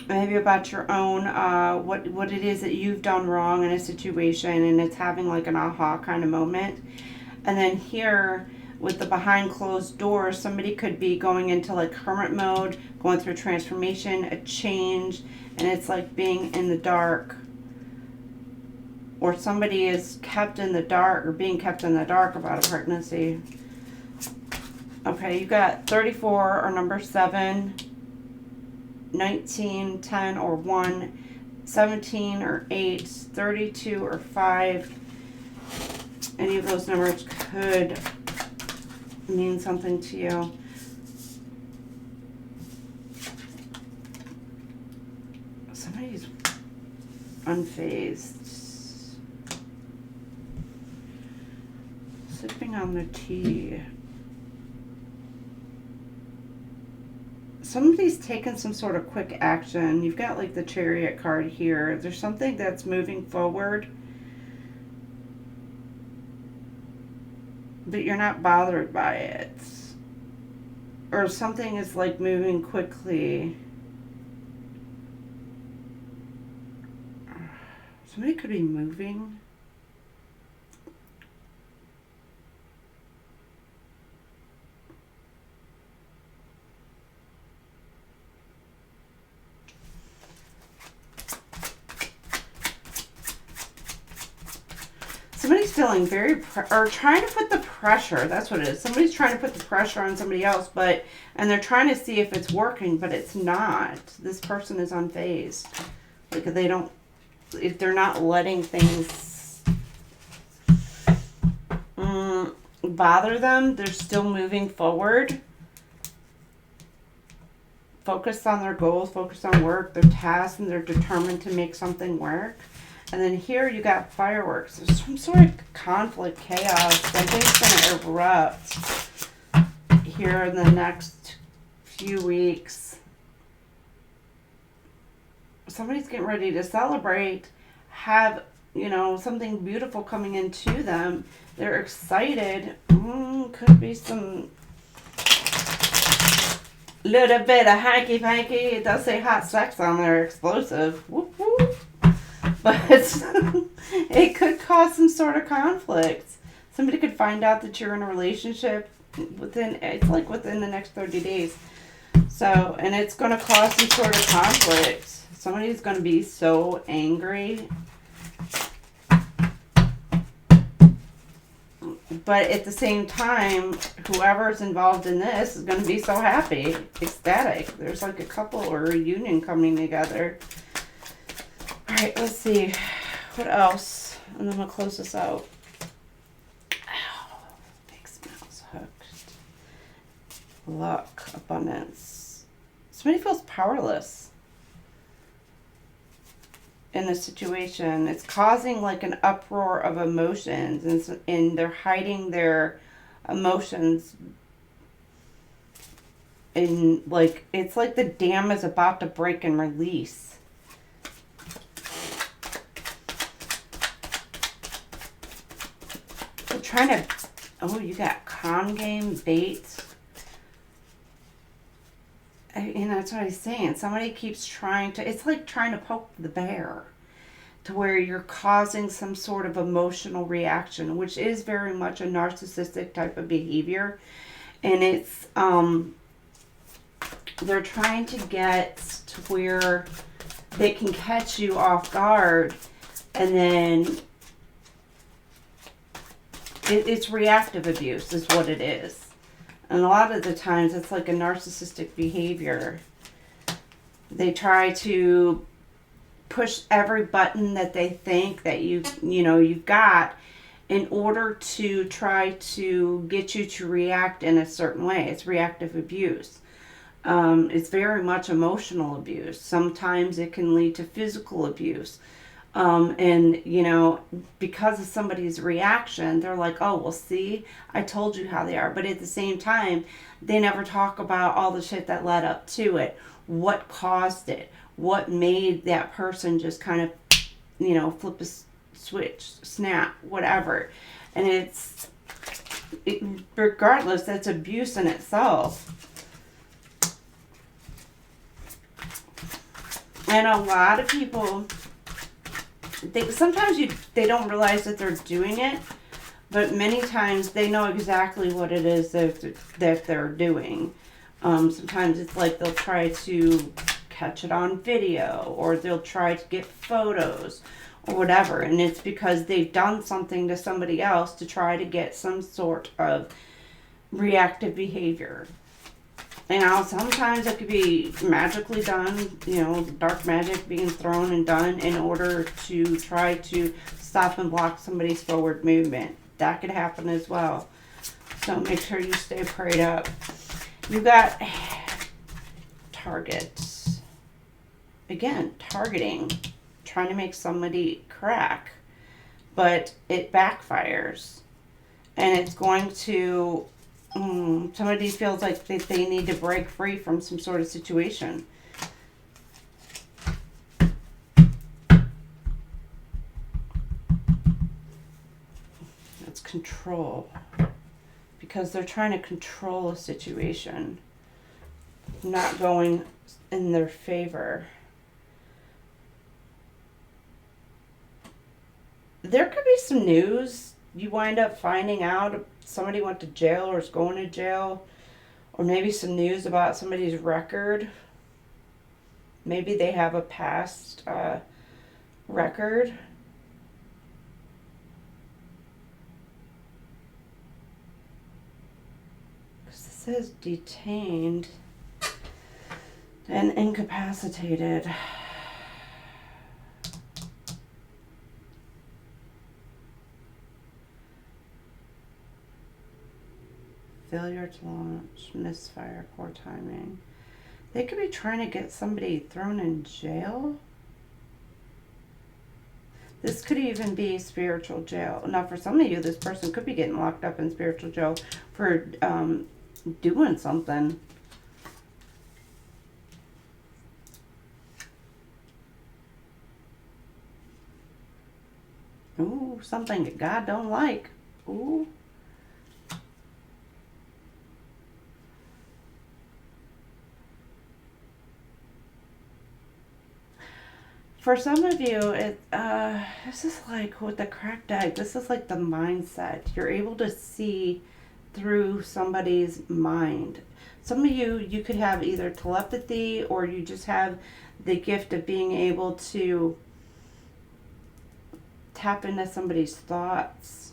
Maybe about your own, what it is that you've done wrong in a situation, and it's having like an aha kind of moment. And then here, with the behind closed doors, somebody could be going into like hermit mode, going through transformation, a change, and it's like being in the dark. or somebody is kept in the dark or being kept in the dark about a pregnancy. Okay, you got 34 or number 7, 19, 10 or 1, 17 or 8, 32 or 5. Any of those numbers could mean something to you. Somebody's unfazed. Sipping on the tea. Somebody's taken some sort of quick action. You've got like the Chariot card here. There's something that's moving forward, but you're not bothered by it. Or something is like moving quickly. Somebody could be moving. Somebody's feeling very, or trying to put the pressure, that's what it is. Somebody's trying to put the pressure on somebody else, and they're trying to see if it's working, but it's not. This person is unfazed. Like if they're not letting things bother them, they're still moving forward. Focused on their goals, focused on work, their tasks, and they're determined to make something work. And then here you got fireworks. There's some sort of conflict, chaos. Something's going to erupt here in the next few weeks. Somebody's getting ready to celebrate, have, something beautiful coming into them. They're excited. Could be some little bit of hanky-panky. It does say hot sex on there, explosive. Whoop, whoop. But it could cause some sort of conflict. Somebody could find out that you're in a relationship within the next 30 days. So, and it's going to cause some sort of conflict. Somebody's going to be so angry. But at the same time, whoever's involved in this is going to be so happy, ecstatic. There's like a couple or a reunion coming together. All right, let's see. What else? And then we'll close this out. Ow, big smells hooked. Luck, abundance. Somebody feels powerless in the situation. It's causing like an uproar of emotions, and they're hiding their emotions. And like, it's like the dam is about to break and release. Trying to, you got con game, bait. That's what I was saying. Somebody keeps trying to, it's like trying to poke the bear to where you're causing some sort of emotional reaction, which is very much a narcissistic type of behavior. And it's, they're trying to get to where they can catch you off guard, and then it's reactive abuse is what it is. And a lot of the times it's like a narcissistic behavior. They try to push every button that they think that you've got in order to try to get you to react in a certain way. It's reactive abuse. It's very much emotional abuse. Sometimes it can lead to physical abuse. And because of somebody's reaction, they're like, oh, well, see, I told you how they are. But at the same time, they never talk about all the shit that led up to it. What caused it? What made that person just kind of, flip a switch, snap, whatever. And regardless, that's abuse in itself. And a lot of people, sometimes they don't realize that they're doing it, but many times they know exactly what it is that they're doing. Sometimes it's like they'll try to catch it on video, or they'll try to get photos, or whatever. And it's because they've done something to somebody else to try to get some sort of reactive behavior. You know, sometimes it could be magically done, you know, dark magic being thrown and done in order to try to stop and block somebody's forward movement. That could happen as well. So make sure you stay prayed up. You've got targets. Again, targeting, trying to make somebody crack, but it backfires. And it's going to, somebody feels like they need to break free from some sort of situation. It's control. Because they're trying to control a situation, not going in their favor. There could be some news. You wind up finding out if somebody went to jail or is going to jail, or maybe some news about somebody's record. Maybe they have a past record. Because it says detained and incapacitated. Failure to launch, misfire, poor timing. They could be trying to get somebody thrown in jail. This could even be spiritual jail. Now, for some of you, this person could be getting locked up in spiritual jail for doing something. Ooh, something that God don't like. Ooh. For some of you, this is like with the cracked egg, this is like the mindset. You're able to see through somebody's mind. Some of you could have either telepathy or you just have the gift of being able to tap into somebody's thoughts.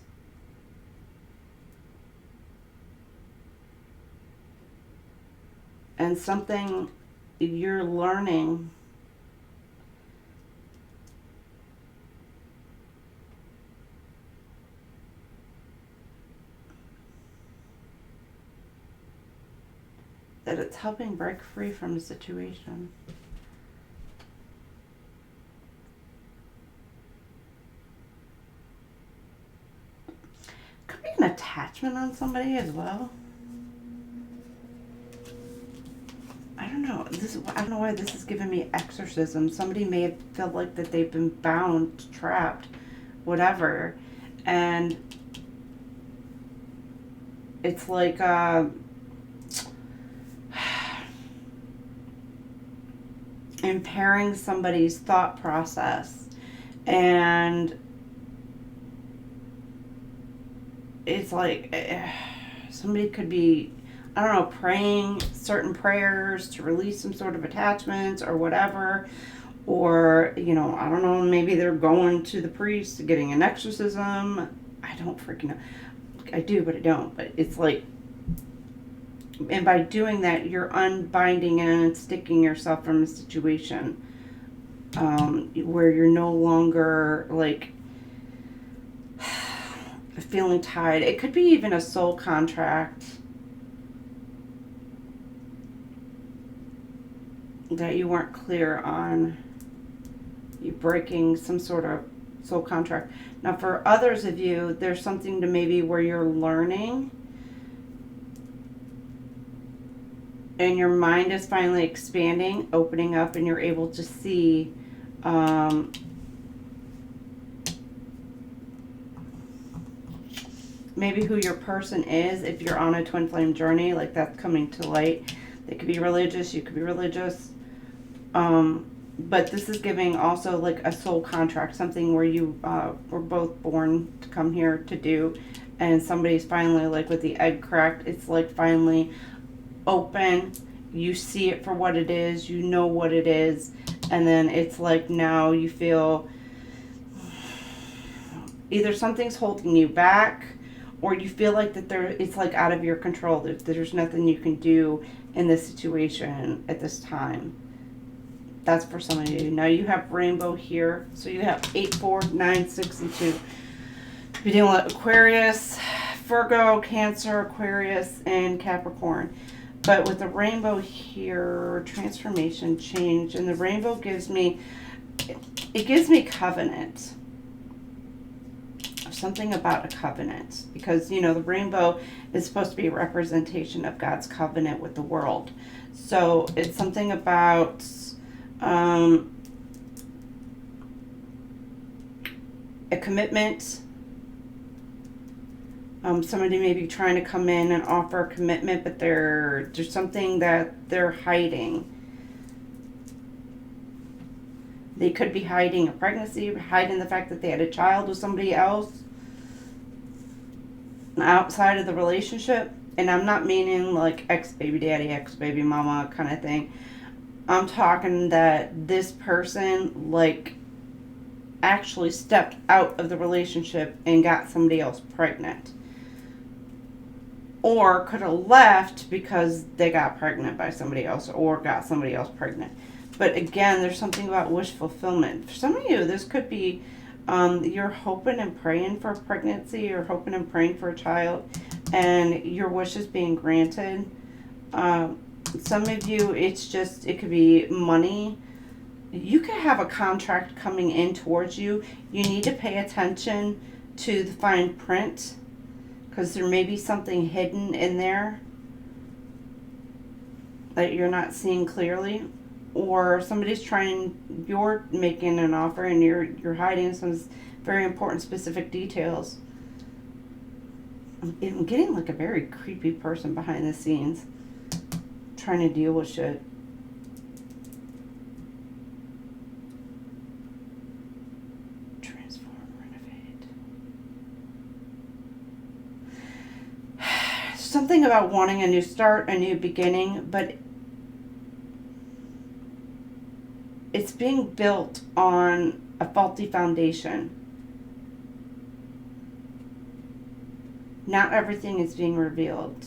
And something you're learning that it's helping break free from a situation. Could be an attachment on somebody as well. I don't know. I don't know why this is giving me exorcism. Somebody may have felt like that they've been bound, trapped, whatever, and it's like impairing somebody's thought process, and it's like somebody could be, I don't know, praying certain prayers to release some sort of attachments or whatever, or, you know, I don't know, maybe they're going to the priest getting an exorcism. I don't freaking know. I do, but I don't. But it's like, and by doing that, you're unbinding and unsticking yourself from a situation where you're no longer like feeling tied. It could be even a soul contract that you weren't clear on. You breaking some sort of soul contract. Now, for others of you, there's something to maybe where you're learning and your mind is finally expanding, opening up, and you're able to see maybe who your person is. If you're on a twin flame journey, like that's coming to light. They could be religious, you could be religious. But this is giving also like a soul contract, something where you were both born to come here to do, and somebody's finally, like with the egg cracked, it's like finally open. You see it for what it is, you know what it is, and then it's like now you feel Either something's holding you back, or you feel like that it's like out of your control. There's nothing you can do in this situation at this time. That's for some of you. Now you have rainbow here. So you have 8, 4, 9, 6, and 2. You're dealing with Aquarius, Virgo, Cancer, Aquarius, and Capricorn. But with the rainbow here, transformation, change, and the rainbow gives me covenant. Something about a covenant, because the rainbow is supposed to be a representation of God's covenant with the world. So it's something about a commitment. Somebody may be trying to come in and offer a commitment, but there's something that they're hiding. They could be hiding a pregnancy, hiding the fact that they had a child with somebody else outside of the relationship. And I'm not meaning like ex-baby daddy, ex-baby mama kind of thing. I'm talking that this person like actually stepped out of the relationship and got somebody else pregnant. Or could have left because they got pregnant by somebody else or got somebody else pregnant. But again, there's something about wish fulfillment. For some of you, this could be you're hoping and praying for a pregnancy, you're hoping and praying for a child, and your wish is being granted. Some of you, it could be money. You could have a contract coming in towards you. You need to pay attention to the fine print, because there may be something hidden in there that you're not seeing clearly. Or you're making an offer and you're hiding some very important specific details. I'm getting like a very creepy person behind the scenes trying to deal with shit. Transform, renovate. Something about wanting a new start, a new beginning, but it's being built on a faulty foundation. Not everything is being revealed.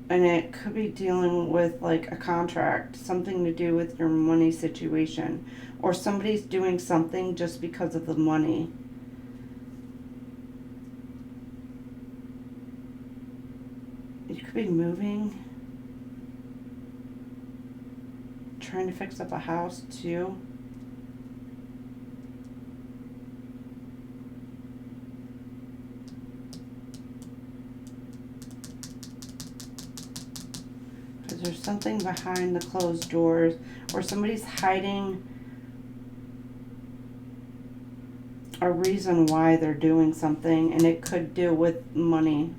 And it could be dealing with like a contract, something to do with your money situation. Or somebody's doing something just because of the money. You could be moving, trying to fix up a house too. Because there's something behind the closed doors, or somebody's hiding a reason why they're doing something, and it could deal with money.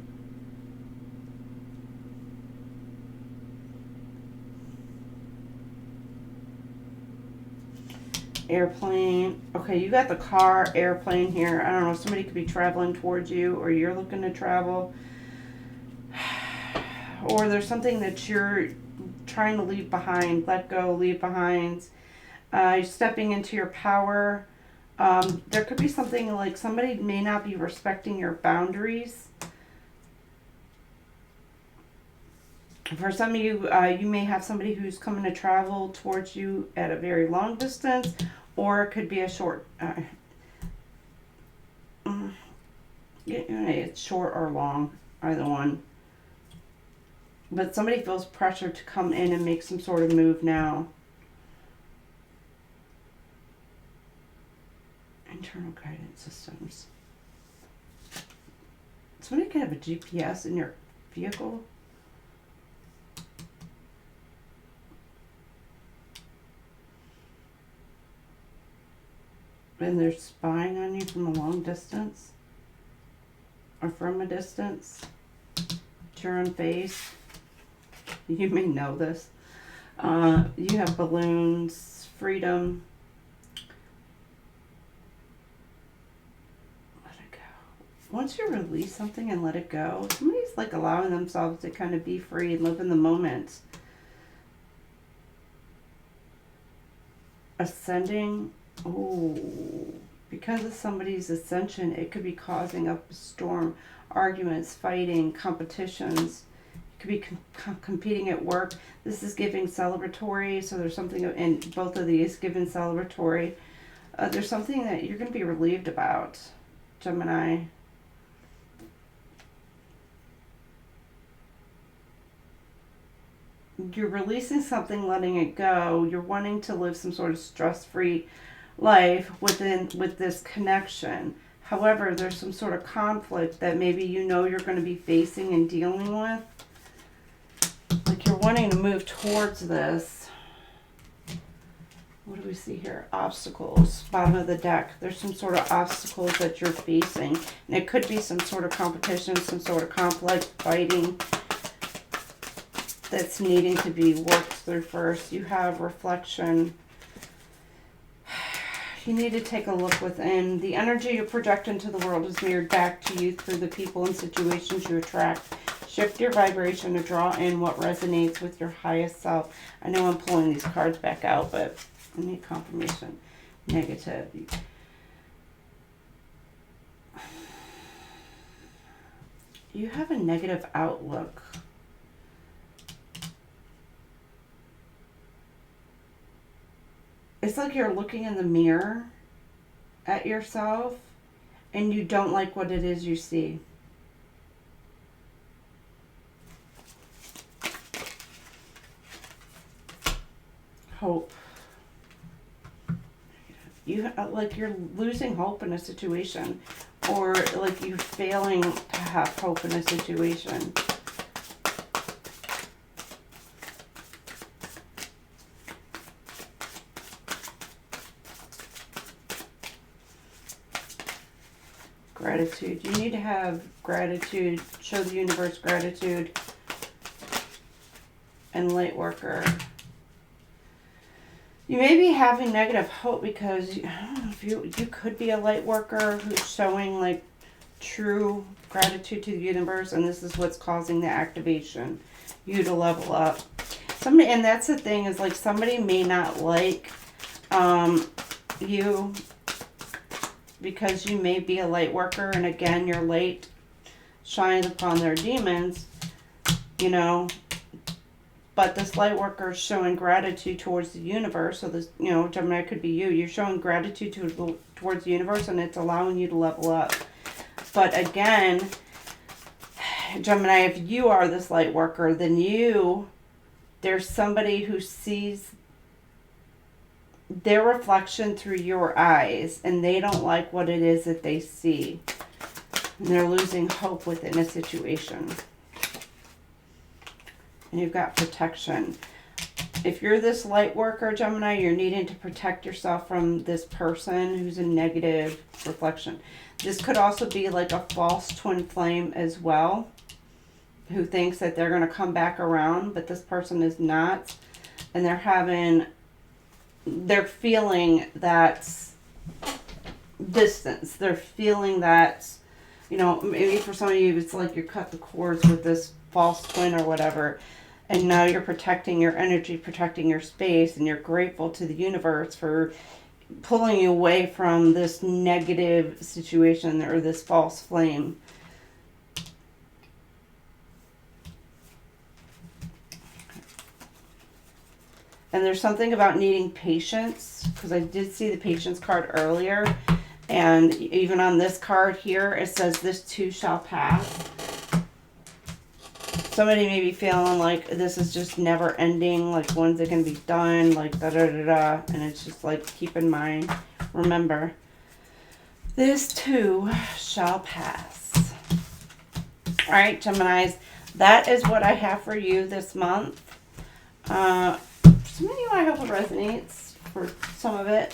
Airplane. Okay, you got the car, airplane here. I don't know, somebody could be traveling towards you, or you're looking to travel. Or there's something that you're trying to leave behind, let go, leave behind. You're stepping into your power. There could be something like somebody may not be respecting your boundaries. For some of you, you may have somebody who's coming to travel towards you at a very long distance, or it could be a short, it's short or long, either one. But somebody feels pressure to come in and make some sort of move now. Internal guidance systems. Somebody could have a GPS in your vehicle. And they're spying on you from a long distance. Or from a distance. Turn face. You may know this. You have balloons, freedom. Let it go. Once you release something and let it go, somebody's like allowing themselves to kind of be free and live in the moment. Ascending. Oh, because of somebody's ascension, it could be causing up a storm, arguments, fighting, competitions. It could be competing at work. This is giving celebratory, so there's something in both of these giving celebratory. There's something that you're going to be relieved about, Gemini. You're releasing something, letting it go. You're wanting to live some sort of stress-free life with this connection. However, there's some sort of conflict that maybe you know you're going to be facing and dealing with. Like you're wanting to move towards this. What do we see here? Obstacles. Bottom of the deck. There's some sort of obstacles that you're facing. And it could be some sort of competition, some sort of conflict, fighting that's needing to be worked through first. You have reflection. You need to take a look within. The energy you project into the world is mirrored back to you through the people and situations you attract. Shift your vibration to draw in what resonates with your highest self. I know I'm pulling these cards back out, but I need confirmation. Negative. You have a negative outlook. It's like you're looking in the mirror at yourself and you don't like what it is you see. Hope. You like you're losing hope in a situation, or like you're failing to have hope in a situation. Gratitude. You need to have gratitude. Show the universe gratitude. And light worker. You may be having negative hope because I don't know if you could be a light worker who's showing like true gratitude to the universe, and this is what's causing the activation. You to level up. Somebody, and that's the thing, is like somebody may not like you because you may be a light worker, and again, your light shines upon their demons, you know. But this light worker is showing gratitude towards the universe. So this, you know, Gemini could be you. You're showing gratitude towards the universe, and it's allowing you to level up. But again, Gemini, if you are this light worker, then there's somebody who sees their reflection through your eyes, and they don't like what it is that they see. And they're losing hope within a situation. And you've got protection. If you're this light worker, Gemini, you're needing to protect yourself from this person who's a negative reflection. This could also be like a false twin flame as well, who thinks that they're going to come back around, but this person is not. And they're feeling that distance. They're feeling that, you know, maybe for some of you, it's like you cut the cords with this false twin or whatever. And now you're protecting your energy, protecting your space, and you're grateful to the universe for pulling you away from this negative situation or this false flame. And there's something about needing patience, because I did see the patience card earlier. And even on this card here, it says this too shall pass. Somebody may be feeling like this is just never ending, like when's it going to be done, like da-da-da-da, and it's just like, keep in mind, remember, this too shall pass. All right, Geminis, that is what I have for you this month. Some of you, I hope it resonates for some of it.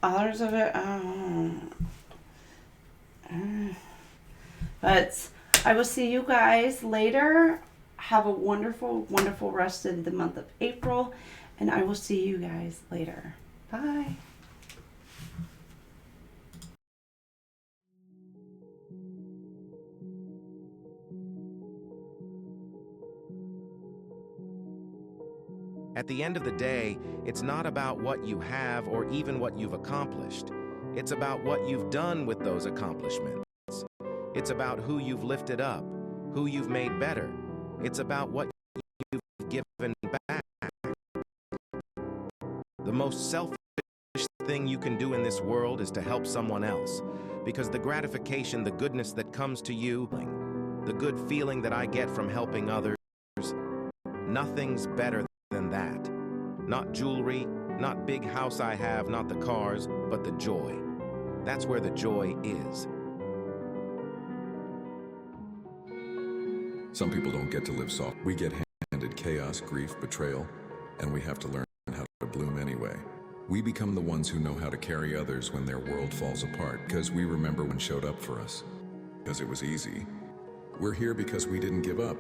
Others of it, but I will see you guys later. Have a wonderful, wonderful rest of the month of April. And I will see you guys later. Bye. At the end of the day, it's not about what you have or even what you've accomplished. It's about what you've done with those accomplishments. It's about who you've lifted up, who you've made better. It's about what you've given back. The most selfish thing you can do in this world is to help someone else, because the gratification, the goodness that comes to you, the good feeling that I get from helping others, nothing's better than that. Not jewelry, not big house I have, not the cars, but the joy. That's where the joy is. Some people don't get to live soft. We get handed chaos, grief, betrayal, and we have to learn how to bloom anyway. We become the ones who know how to carry others when their world falls apart, because we remember when showed up for us. Because it was easy. We're here because we didn't give up.